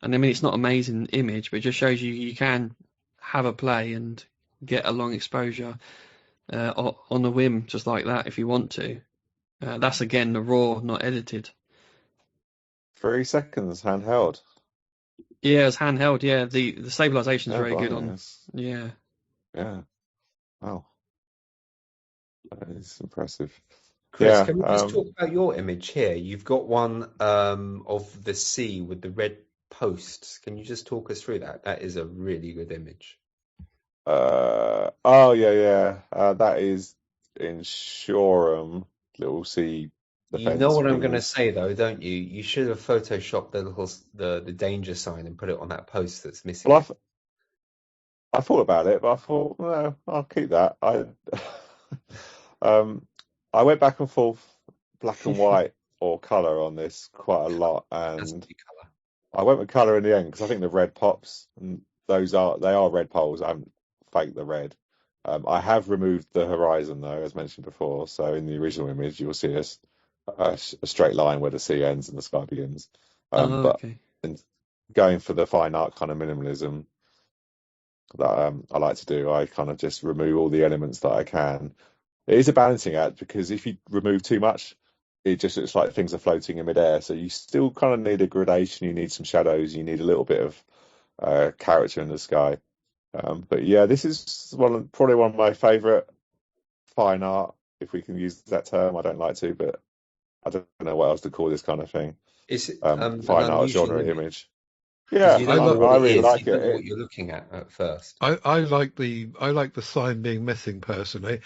And I mean, it's not an amazing image, but it just shows you can have a play and get a long exposure on a whim, just like that, if you want to. That's again the raw, not edited. 3 seconds handheld. Yeah, it's handheld. Yeah, the stabilization is Yeah, very good blimey, on. Yeah. yeah. Wow, that is impressive. Chris, Yeah, can we just talk about your image here? You've got one of the sea with the red posts. Can you just talk us through that? That is a really good image. oh yeah. That is in Shoreham. Little sea You know defense what I'm going to piece. say though, don't you? You should have photoshopped the danger sign and put it on that post that's missing Well, it. I thought about it, but I thought, no, I'll keep that. um, I went back and forth, black and white or color on this quite a lot, That's and the color. I went with color in the end because I think the red pops, and they are red poles. I haven't faked the red. I have removed the horizon though, as mentioned before. So in the original image, you'll see a straight line where the sea ends and the sky begins. Oh, But okay. in going for the fine art kind of minimalism that I like to do, I kind of just remove all the elements that I can. It is a balancing act because if you remove too much, it just looks like things are floating in midair. So you still kind of need a gradation. You need some shadows. You need a little bit of character in the sky. But yeah, this is probably one of my favourite fine art, if we can use that term. I don't like to, but I don't know what else to call this kind of thing. Is it an Fine art unusual genre image? image. Because Yeah, you I don't know like what I it really is. like You don't know what it. you're looking at first. I like the sign being missing personally.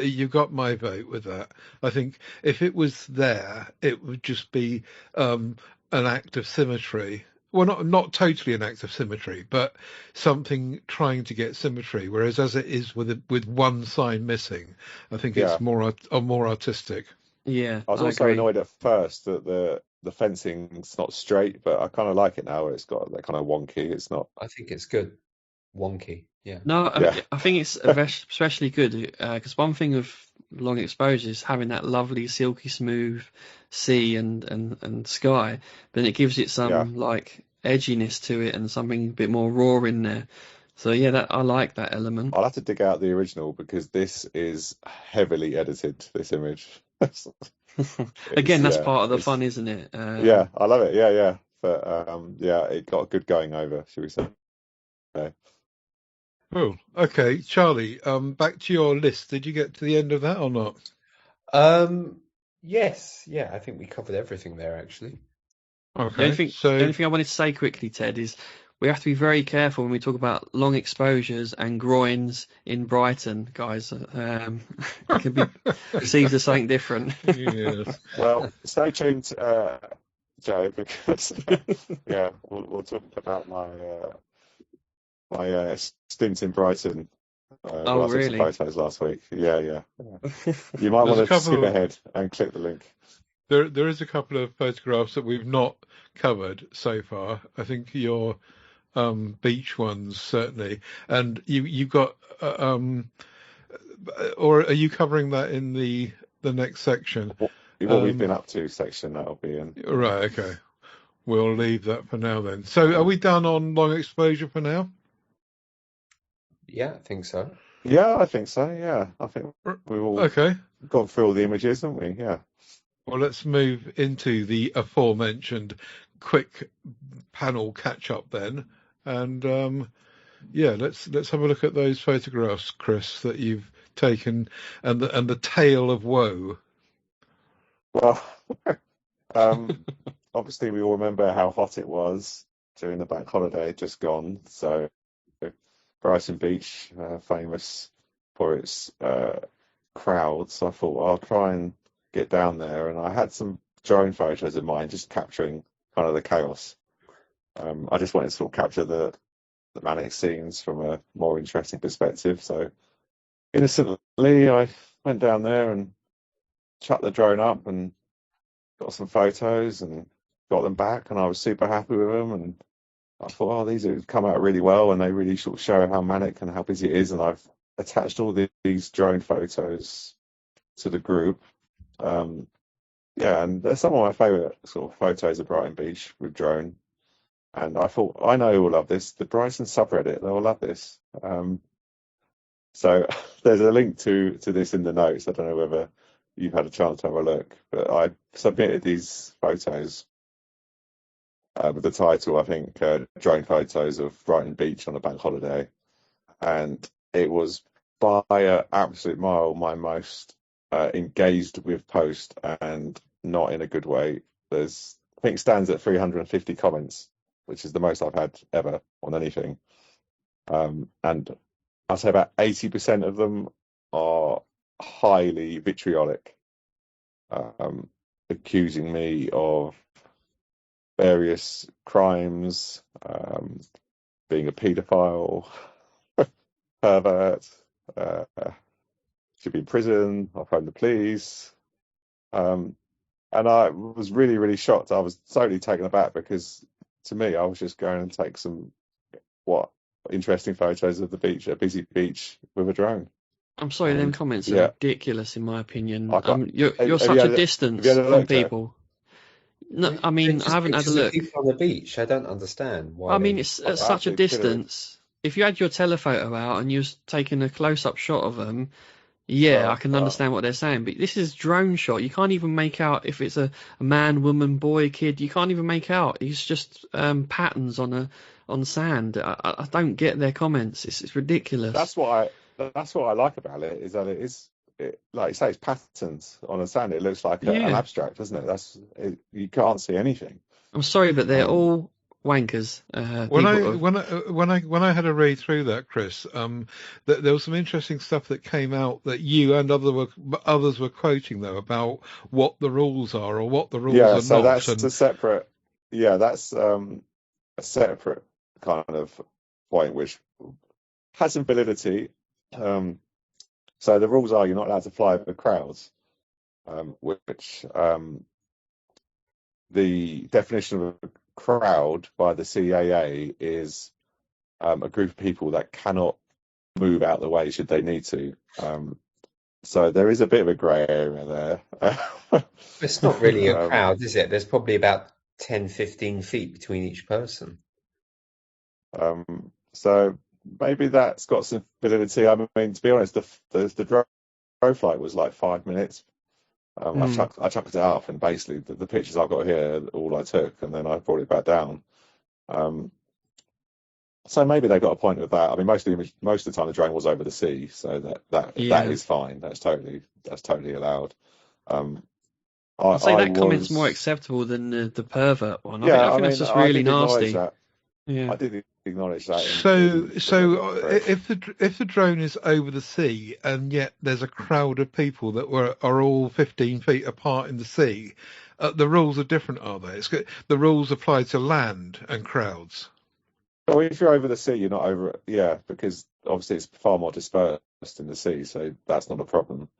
You got my vote with that. I think if it was there, it would just be an act of symmetry. Well, not totally an act of symmetry, but something trying to get symmetry. Whereas as it is with one sign missing, I think Yeah, it's more artistic. Yeah, I was I also agree. annoyed at first that the fencing's not straight, but I kind of like it now. It's got that kind of wonky. It's not. I think it's good. Wonky. Yeah. No, Yeah, I think it's especially good because one thing with long exposure is having that lovely silky smooth sea and sky, but then it gives it yeah. some like edginess to it and something a bit more raw in there. So yeah, that I like that element. I'll have to dig out the original because this is heavily edited. This image. Again, that's Yeah, part of the fun, isn't it? yeah. I love it. Yeah. But yeah, it got a good going over, should we say? Oh, okay, Charlie. Back to your list. Did you get to the end of that or not? Um, yes. Yeah, I think we covered everything there actually. Okay, The only so thing I wanted to say quickly, Ted, is we have to be very careful when we talk about long exposures and groins in Brighton, guys. It can be perceived as something different. Yes. Well, stay tuned, Joe, because we'll talk about my stint in Brighton. Where I took some Really? photos last week. Yeah. You might want to skip ahead and click the link. There is a couple of photographs that we've not covered so far. I think your beach ones certainly, and you've got or are you covering that in the next section? What we've been up to section that'll be in. Right. Okay. We'll leave that for now then. So are we done on long exposure for now? Yeah, I think so. Yeah, I think so. Yeah, I think we've all gone through all the images, haven't we? Yeah. Well, let's move into the aforementioned quick panel catch-up then, and let's have a look at those photographs, Chris, that you've taken, and the tale of woe. Well, obviously we all remember how hot it was during the bank holiday just gone. So Brighton Beach, famous for its crowds. So I thought, well, I'll try and get down there, and I had some drone photos in mind, just capturing kind of the chaos. I just wanted to sort of capture the manic scenes from a more interesting perspective. So innocently, I went down there and chucked the drone up and got some photos and got them back, and I was super happy with them. And I thought, oh, these have come out really well, and they really sort of show how manic and how busy it is. And I've attached all these drone photos to the group. And they're some of my favourite sort of photos of Brighton Beach with drone. And I thought, I know who will love this. The Brighton subreddit, they'll love this. So there's a link to this in the notes. I don't know whether you've had a chance to have a look, but I submitted these photos with the title, I think, drone photos of Brighton Beach on a bank holiday. And it was by an absolute mile my most engaged with post, and not in a good way. I think stands at 350 comments, which is the most I've had ever on anything. And I'd say about 80% of them are highly vitriolic, accusing me of various crimes, being a paedophile, pervert, should be in prison, I'll phone the police. And I was really, really shocked. I was totally taken aback, because to me, I was just going to take some interesting photos of the beach, a busy beach, with a drone. I'm sorry, them comments are ridiculous in my opinion. You're such a distance from people. No, I mean, I haven't had a look. People on the beach, I don't understand why. I mean, it's at such a distance. If you had your telephoto out and you was taking a close-up shot of them, I can understand what they're saying. But this is drone shot. You can't even make out if it's a man, woman, boy, kid. You can't even make out. It's just patterns on sand. I don't get their comments. It's ridiculous. That's what I like about it, is that like you say, it's patterns on a sand. It looks like an abstract, doesn't it? You can't see anything. I'm sorry, but they're all wankers. When I had a read through that, Chris, there was some interesting stuff that came out that you and others were quoting, though, about what the rules are or what the rules are so not. That's a separate. Yeah, that's a separate kind of point which has some validity. So the rules are you're not allowed to fly over crowds, which the definition of a crowd by the CAA is a group of people that cannot move out the way should they need to. So there is a bit of a grey area there. It's not really a crowd, is it? There's probably about 10, 15 feet between each person. So maybe that's got some validity. I mean, to be honest, the drone flight was like 5 minutes. I chucked it up, and basically the pictures I've got here are all I took, and then I brought it back down. So maybe they got a point with that. I mean, most of the time the drone was over the sea, so that is fine. That's totally allowed. I'd say that comment's more acceptable than the pervert one. I think that's just really nasty. Yeah. I did acknowledge that. If the drone is over the sea and yet there's a crowd of people that are all 15 feet apart in the sea, the rules are different, are they? The rules apply to land and crowds. Well, if you're over the sea, you're not over. Yeah, because obviously it's far more dispersed in the sea, so that's not a problem.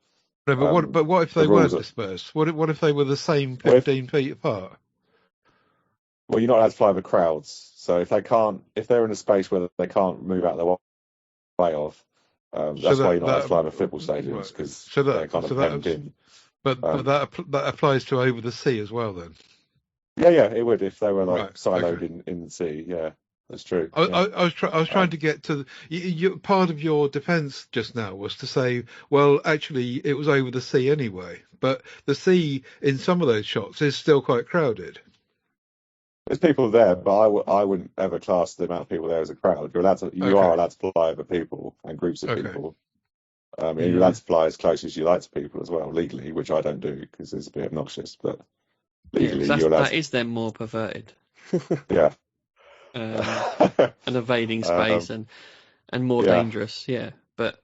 No, but what if they weren't dispersed? What if they were the same 15 feet apart? Well, you're not allowed to fly over crowds. So if they're in a space where they can't move out the way of, that's why you're not allowed to fly over football stadiums, because they're kind of penned in. But that applies to over the sea as well, then. Yeah, it would if they were siloed in the sea. Yeah, that's true. I was trying to get to part of your defence just now was to say, well, actually, it was over the sea anyway. But the sea in some of those shots is still quite crowded. There's people there, but I wouldn't ever class the amount of people there as a crowd. You are allowed to fly over people and groups of people. And you're allowed to fly as close as you like to people as well, legally, which I don't do because it's a bit obnoxious. But legally, you're allowed. That is then more perverted. Yeah. And evading space and more dangerous. Yeah, but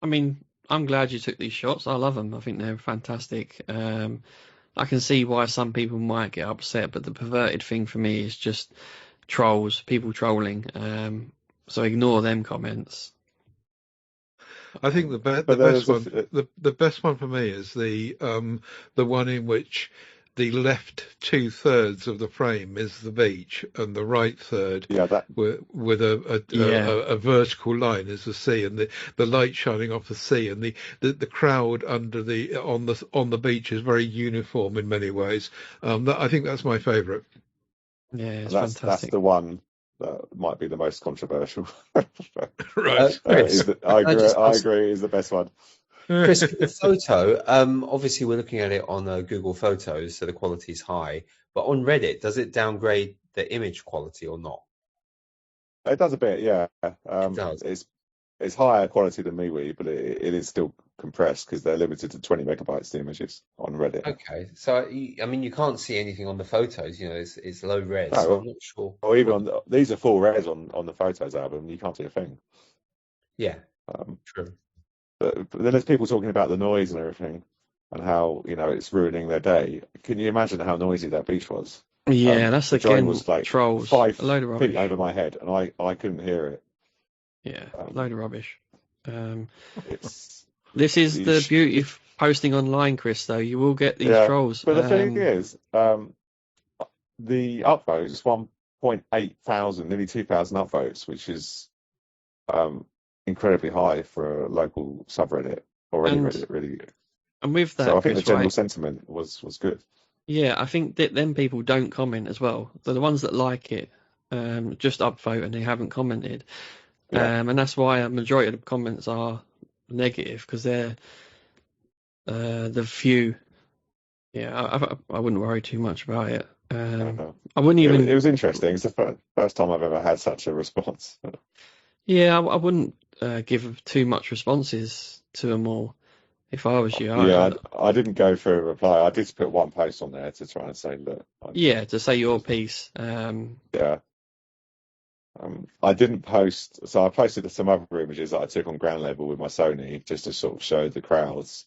I mean, I'm glad you took these shots. I love them. I think they're fantastic. I can see why some people might get upset, but the perverted thing for me is just trolls, people trolling. So ignore them comments. I think the best one for me is the one in which the left 2/3 of the frame is the beach and the right third with a vertical line is the sea, and the light shining off the sea, and the crowd on the beach is very uniform in many ways. I think that's my favourite. Yeah, it's fantastic. That's the one that might be the most controversial. Right. Chris, I agree. Is the best one. Chris, the photo, obviously we're looking at it on Google Photos, so the quality is high. But on Reddit, does it downgrade the image quality or not? It does a bit, yeah. It does. It's higher quality than MeWe, but it is still compressed because they're limited to 20 megabytes, the images on Reddit. Okay, so I mean, you can't see anything on the photos. You know, it's low res. No, so I'm not sure. Or even these are full res on the Photos album. You can't see a thing. Yeah, true. But then there's people talking about the noise and everything, and how it's ruining their day. Can you imagine how noisy that beach was? Yeah, that's the again was like trolls. 5 a load of rubbish feet over my head, and I couldn't hear it. Yeah, a load of rubbish. This is the beauty of posting online, Chris. Though you will get these trolls. But the thing is, the upvotes 1.8 thousand, nearly 2,000 upvotes, which is incredibly high for a local subreddit or any Reddit, really. And with that, so I think the general sentiment was good. Yeah, I think that them people don't comment as well. They're the ones that like it, just upvote and they haven't commented. Yeah. And that's why a majority of the comments are negative, because they're the few. Yeah, I wouldn't worry too much about it. I wouldn't even. It was interesting. It's the first time I've ever had such a response. Yeah, I wouldn't give too much responses to them all if I was you. I didn't go for a reply. I did put one post on there to try and say that. To say your piece. I didn't post, so I posted some other images that I took on ground level with my Sony just to sort of show the crowds.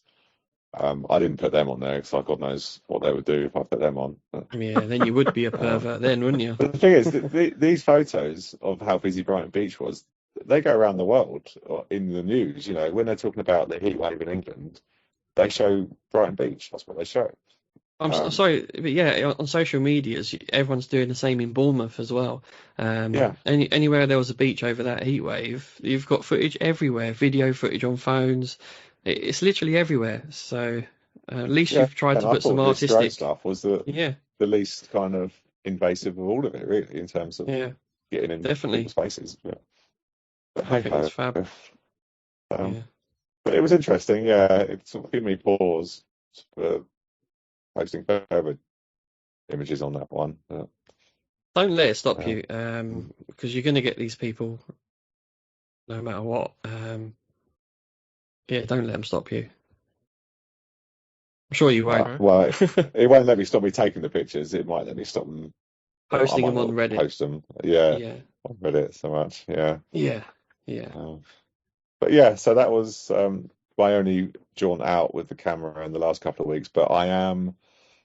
I didn't put them on there because God knows what they would do if I put them on. Yeah, then you would be a pervert then, wouldn't you? But the thing is, these photos of how busy Brighton Beach was, they go around the world in the news. When they're talking about the heat wave in England, they show Brighton Beach. That's what they show. I'm sorry, but on social media, everyone's doing the same in Bournemouth as well. Anywhere there was a beach over that heat wave, you've got footage everywhere, video footage on phones. It's literally everywhere. So at least you've tried to put some artistic stuff. Was the least kind of invasive of all of it, really, in terms of getting in definitely spaces. Yeah. But I think it's fab. But it was interesting. Yeah, it sort of gave me pause for posting further images on that one. Don't let it stop you, because you're going to get these people no matter what. Don't let them stop you. I'm sure you won't. Well, it won't let me stop me taking the pictures. It might let me stop them Posting might them on not Reddit. post them. Yeah, Yeah. on Reddit so much. Yeah. Yeah. But yeah, so that was my only jaunt out with the camera in the last couple of weeks. But I am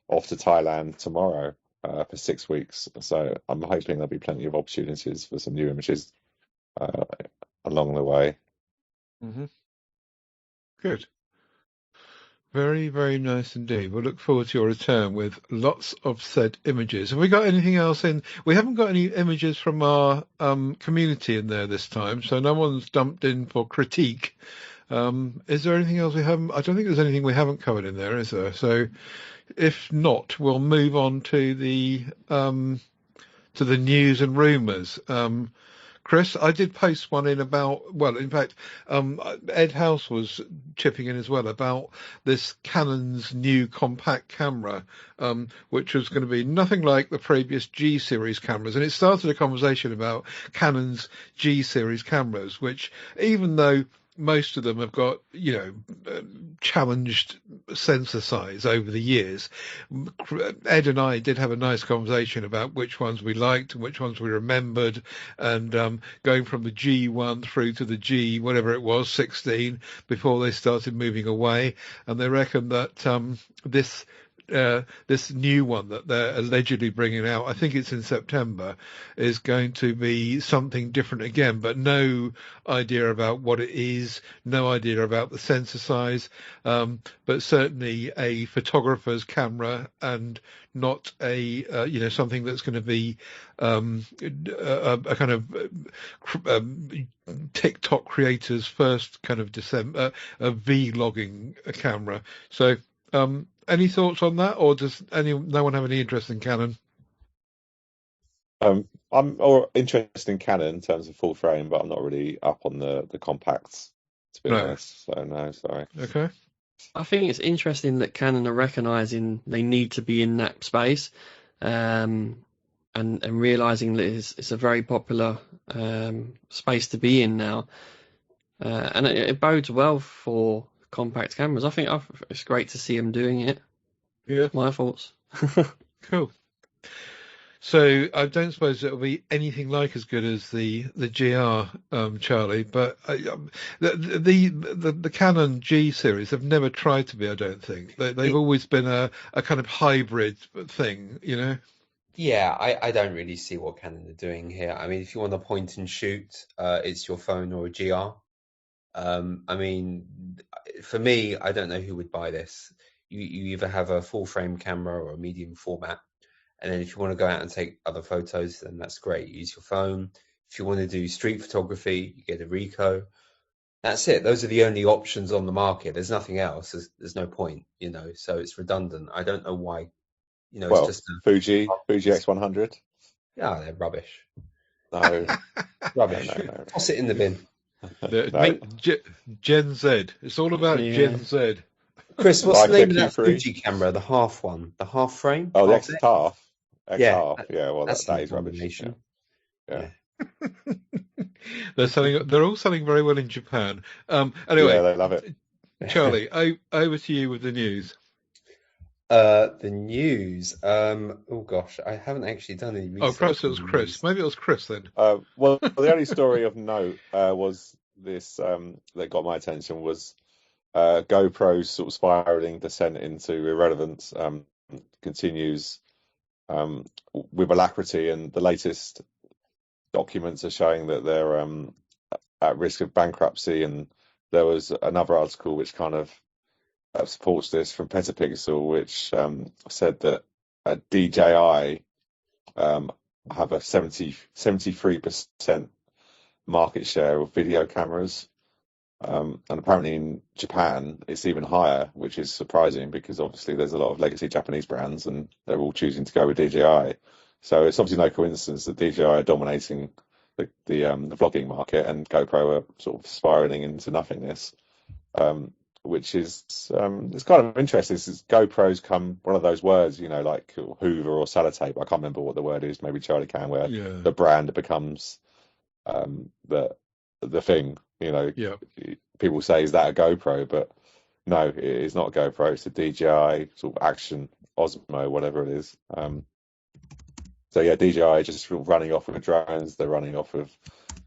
off to Thailand tomorrow for 6 weeks, so I'm hoping there'll be plenty of opportunities for some new images along the way. Mm-hmm. Good. Very, very nice indeed. We'll look forward to your return with lots of said images. Have we got anything else in? We haven't got any images from our community in there this time, so no one's dumped in for critique. Is there anything else we haven't? I don't think there's anything we haven't covered in there, is there? So if not, we'll move on to the news and rumours. Chris, I did post one in about, well, in fact, Ed House was chipping in as well about this Canon's new compact camera, which was going to be nothing like the previous G series cameras. And it started a conversation about Canon's G series cameras, which even though most of them have got, challenged sensor size over the years, Ed and I did have a nice conversation about which ones we liked and which ones we remembered, and going from the G1 through to the G, whatever it was, 16, before they started moving away. And they reckon that this new one that they're allegedly bringing out, I think it's in September, is going to be something different again, but no idea about what it is, no idea about the sensor size, but certainly a photographer's camera and not a something that's going to be a kind of TikTok creator's first kind of a vlogging camera. So any thoughts on that, or does no one have any interest in Canon? I'm more interested in Canon in terms of full frame, but I'm not really up on the compacts, to be honest. So no, sorry. Okay. I think it's interesting that Canon are recognising they need to be in that space, and realising that it's a very popular space to be in now, and it bodes well for compact cameras. I think it's great to see them doing it. Yeah. My thoughts. Cool. So I don't suppose it'll be anything like as good as the GR, Charlie, but the Canon G series have never tried to be. I don't think they've always been a kind of hybrid thing, Yeah, I don't really see what Canon are doing here. I mean, if you want to point and shoot, it's your phone or a GR. I mean, for me, I don't know who would buy this. You either have a full frame camera or a medium format. And then if you want to go out and take other photos, then that's great. Use your phone. If you want to do street photography, you get a Ricoh. That's it. Those are the only options on the market. There's nothing else. There's no point, so it's redundant. I don't know why, Well, it's just Fuji X100. Yeah, they're rubbish. No. Rubbish. No. Toss it in the bin. No. Gen Z. It's all about Gen Z. Chris, what's Like the name of that Q3? Fuji camera? The half one, the half frame. Oh, the Half X half. Yeah, Yeah. Well, that's that an is rubbish. abomination. Yeah. They're all selling very well in Japan. Anyway, Yeah, they love it. Charlie, over to you with the news. The news. Oh gosh, I haven't actually done any research. Oh, perhaps it was Chris. Maybe it was Chris then. Well, the only story of note was this that got my attention was GoPro's sort of spiraling descent into irrelevance continues with alacrity, and the latest documents are showing that they're at risk of bankruptcy. And there was another article which kind of supports this from Petapixel, which said that DJI have a 73% market share of video cameras. And apparently in Japan it's even higher, which is surprising because obviously there's a lot of legacy Japanese brands and they're all choosing to go with DJI. So it's obviously no coincidence that DJI are dominating the vlogging market and GoPro are sort of spiraling into nothingness, which is it's kind of interesting. This is GoPro's come one of those words, like Hoover or Sellotape. I can't remember what the word is. Maybe Charlie can, where the brand becomes the thing. People say, is that a GoPro? But no, it is not a GoPro. It's a DJI sort of Action Osmo, whatever it is. So yeah, DJI just running off with drones. They're running off with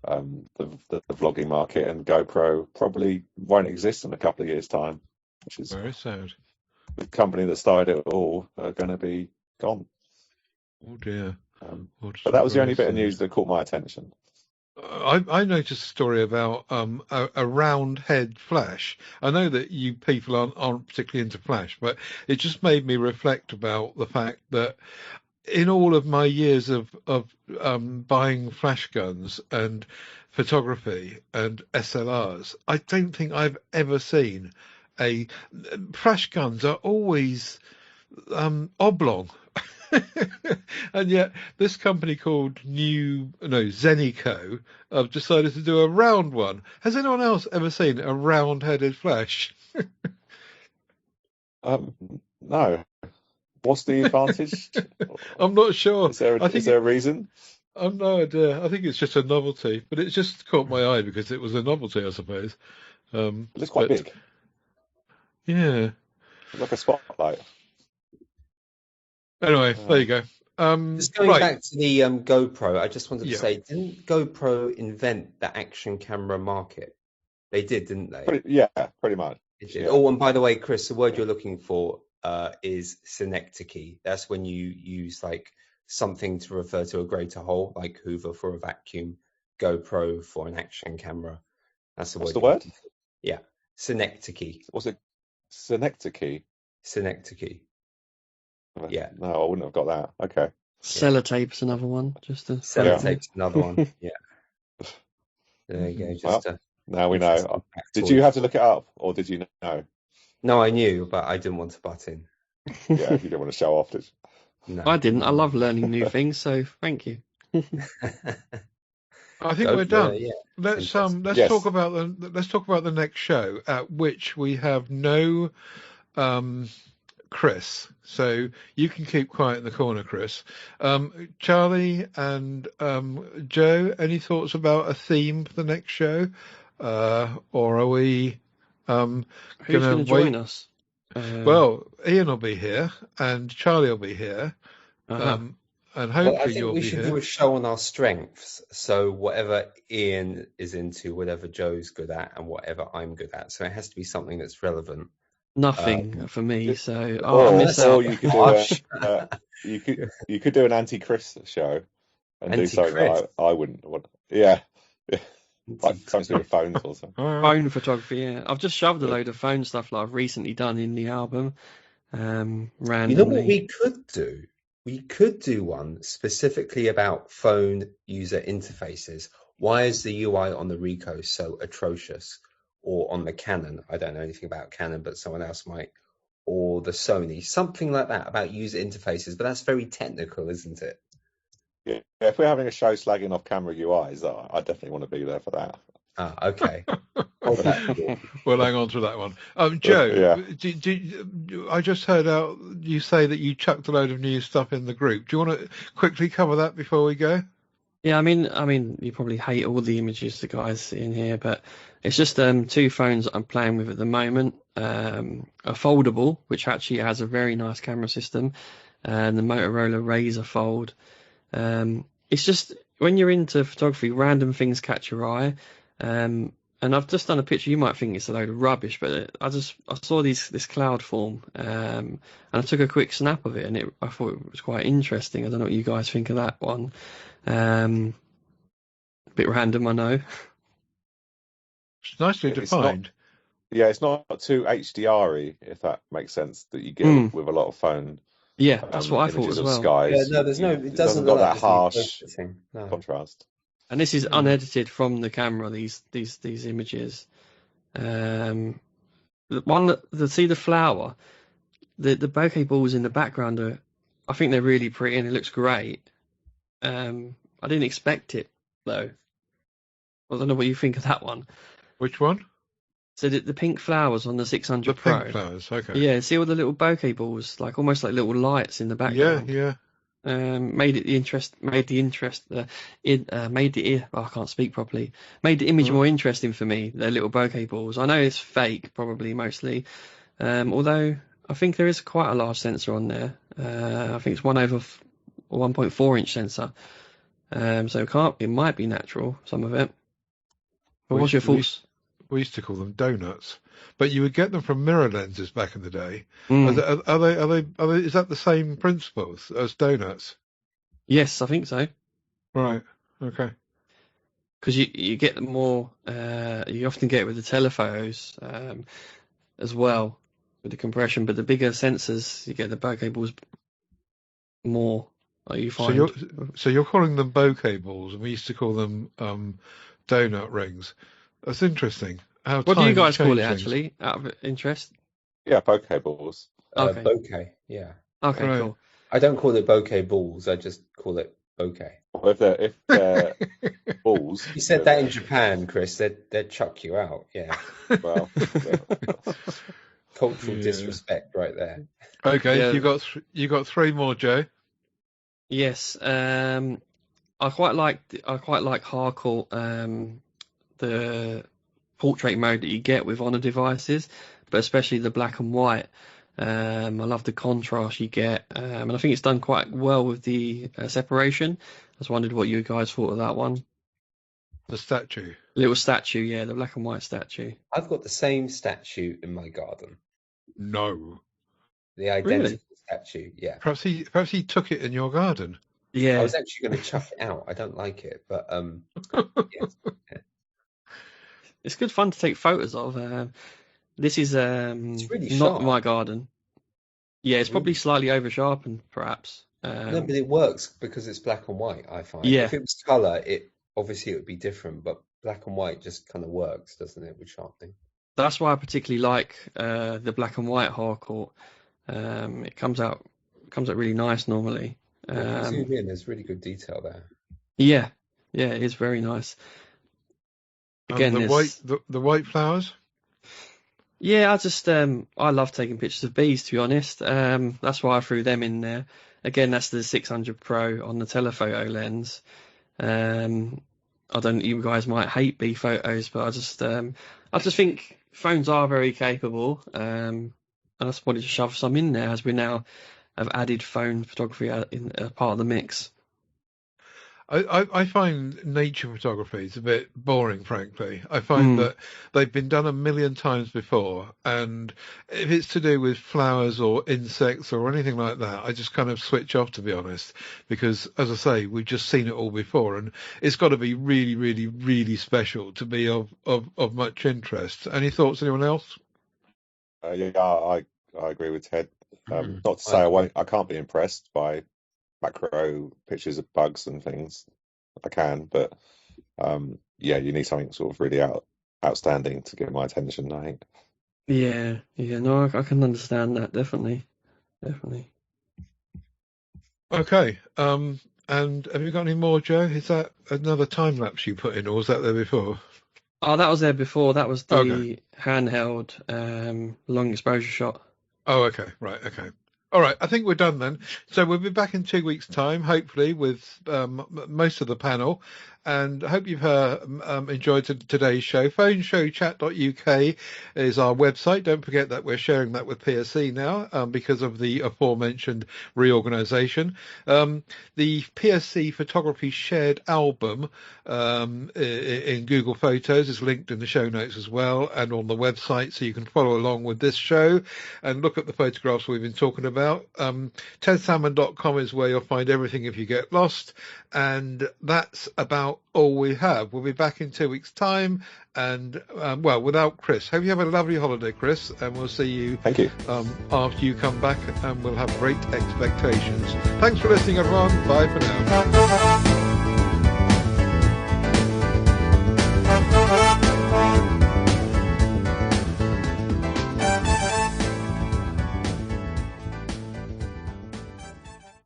the vlogging market, and GoPro probably won't exist in a couple of years' time, which is Very sad. the company that started it all are going to be gone. Oh dear. But that was the only bit of news that caught my attention. I noticed a story about a round head flash. I know that you people aren't particularly into flash, but it just made me reflect about the fact that in all of my years of buying flash guns and photography and SLRs, I don't think I've ever seen flash guns are always oblong. And yet this company called Zenico have decided to do a round one. Has anyone else ever seen a round-headed flash? No. What's the advantage? I'm not sure. Is there a reason? I've no idea. I think it's just a novelty, but it just caught my eye because it was a novelty, I suppose. It looks quite big. Yeah. It's like a spotlight. Anyway, there you go. Just going back to the GoPro, I just wanted to say, didn't GoPro invent the action camera market? They did, didn't they? Pretty much. Yeah. Oh, and by the way, Chris, the word you're looking for is synecdoche. That's when you use like something to refer to a greater whole, like Hoover for a vacuum, GoPro for an action camera. That's the word. What's the word? Yeah, synecdoche. Was it synecdoche? Synecdoche. Yeah. No, I wouldn't have got that. Okay. Sellotape's another one. Sellotape's another one. Yeah. There you go. Now we know. Did you have to look it up, or did you know? No, I knew, but I didn't want to butt in. Yeah, you didn't want to show off, did you? No. I didn't. I love learning new things, so thank you. I think we're done. Let's talk about the next show, at which we have no Chris, so you can keep quiet in the corner, Chris. Charlie and Joe, any thoughts about a theme for the next show, or are we who's going to join us? Well, Ian will be here and Charlie will be here. And hopefully I think you'll we be should here. do a show on our strengths. So whatever Ian is into, whatever Joe's good at, and whatever I'm good at. So it has to be something that's relevant. Nothing for me. So I miss out. You could do an anti-Chris show and do something that I wouldn't want. Yeah. Like something to do with phones or something. Phone photography, yeah. I've just shoved a load of phone stuff like I've recently done in the album. Randomly. You know what we could do? We could do one specifically about phone user interfaces. Why is the UI on the Ricoh so atrocious? Or on the Canon, I don't know anything about Canon, but someone else might. Or the Sony, something like that about user interfaces. But that's very technical, isn't it? Yeah, if we're having a show slagging off camera UIs, I definitely want to be there for that. Okay. We'll hang on to that one. Joe, I just heard you say that you chucked a load of new stuff in the group. Do you want to quickly cover that before we go? Yeah, I mean, you probably hate all the images the guys see in here, but it's just two phones that I'm playing with at the moment. A foldable, which actually has a very nice camera system, and the Motorola Razr Fold. It's just when you're into photography, random things catch your eye. And I've just done a picture. You might think it's a load of rubbish, but I saw this cloud form, and I took a quick snap of it, and I thought it was quite interesting. I don't know what you guys think of that one. A bit random, I know. It's nicely defined. It's not too HDR-y, if that makes sense, that you get with a lot of phone. Yeah, that's what I thought as well. Skies. Yeah, no, there's no. It doesn't got that harsh contrast. And this is unedited from the camera. These images. The one see the flower, the bouquet balls in the background I think they're really pretty and it looks great. I didn't expect it though. I don't know what you think of that one. Which one? So the pink flowers on the 600 Pro. The pink flowers, okay. Yeah, see all the little bouquet balls, like almost like little lights in the background. Yeah. Made the image more interesting for me. They're little bouquet balls. I know it's fake, probably mostly. Although I think there is quite a large sensor on there. I think it's 1/4 or 1.4 inch sensor. So it might be natural, some of it. But what's your thoughts? We used to call them donuts, but you would get them from mirror lenses back in the day. Mm. Are they? Is that the same principles as donuts? Yes, I think so. Right. Okay. Because you get them more, you often get it with the telephotos as well, with the compression, but the bigger sensors, you get the bokeh balls more, you find. So you're calling them bokeh balls, and we used to call them donut rings. That's interesting. How What do you time guys call it, changed things. actually, out of interest? Yeah, bokeh balls. Okay. Bokeh, yeah. Okay, Right. cool. I don't call it bokeh balls. I just call it bokeh. Well, if they're balls, You said that in Japan, Chris. They'd chuck you out. Yeah. well, Cultural Yeah. disrespect right there. Okay, Yeah. you got three more, Joe. Yes, I quite like Harcourt, the portrait mode that you get with Honor devices, but especially the black and white. I love the contrast you get, and I think it's done quite well with the separation. I just wondered what you guys thought of that one. The statue. Little statue, yeah, the black and white statue. I've got the same statue in my garden. No. The identical statue, yeah. Perhaps he took it in your garden. I Yeah, was actually going to chuck it out. I don't like it, but yes. it's good fun to take photos of. This is It's really not sharp. my garden. Yeah, it's probably Really? slightly over sharpened, perhaps. No, but it works because it's black and white, I find. Yeah. If it was color, it would be different, but black and white just kind of works, doesn't it, with sharpening? That's why I particularly like the black and white Harcourt. It comes out really nice normally. If you zoom in, there's really good detail there. Yeah, it is very nice. Again, the white flowers. Yeah, I love taking pictures of bees, to be honest. That's why I threw them in there. Again, that's the 600 Pro on the telephoto lens. I don't. You guys might hate bee photos, but I just think phones are very capable. And I just wanted to shove some in there as we now have added phone photography in part of the mix. I find nature photography is a bit boring, frankly. I find that they've been done a million times before, and if it's to do with flowers or insects or anything like that, I just kind of switch off, to be honest, because, as I say, we've just seen it all before, and it's got to be really, really, really special to be of much interest. Any thoughts, anyone else? Yeah, I agree with Ted. Not to say I can't be impressed by macro pictures of bugs and things. I can, but yeah, you need something sort of really outstanding to get my attention, I think. Yeah, no, I can understand that, definitely. Okay, and have you got any more, Joe? Is that another time lapse you put in, or was that there before? Oh, that was there before. That was the handheld long exposure shot. Oh, okay, right, okay. All right, I think we're done then. So we'll be back in 2 weeks' time, hopefully, with most of the panel. And I hope you've enjoyed today's show. PhoneShowChat.uk is our website. Don't forget that we're sharing that with PSC now because of the aforementioned reorganisation. The PSC Photography Shared Album in Google Photos is linked in the show notes as well and on the website, so you can follow along with this show and look at the photographs we've been talking about. TedSalmon.com is where you'll find everything if you get lost. And that's about all we have. We'll be back in 2 weeks' time, and well, without Chris. Hope you have a lovely holiday, Chris, and we'll see you. Thank you. After you come back, and we'll have great expectations. Thanks for listening, everyone. Bye for now.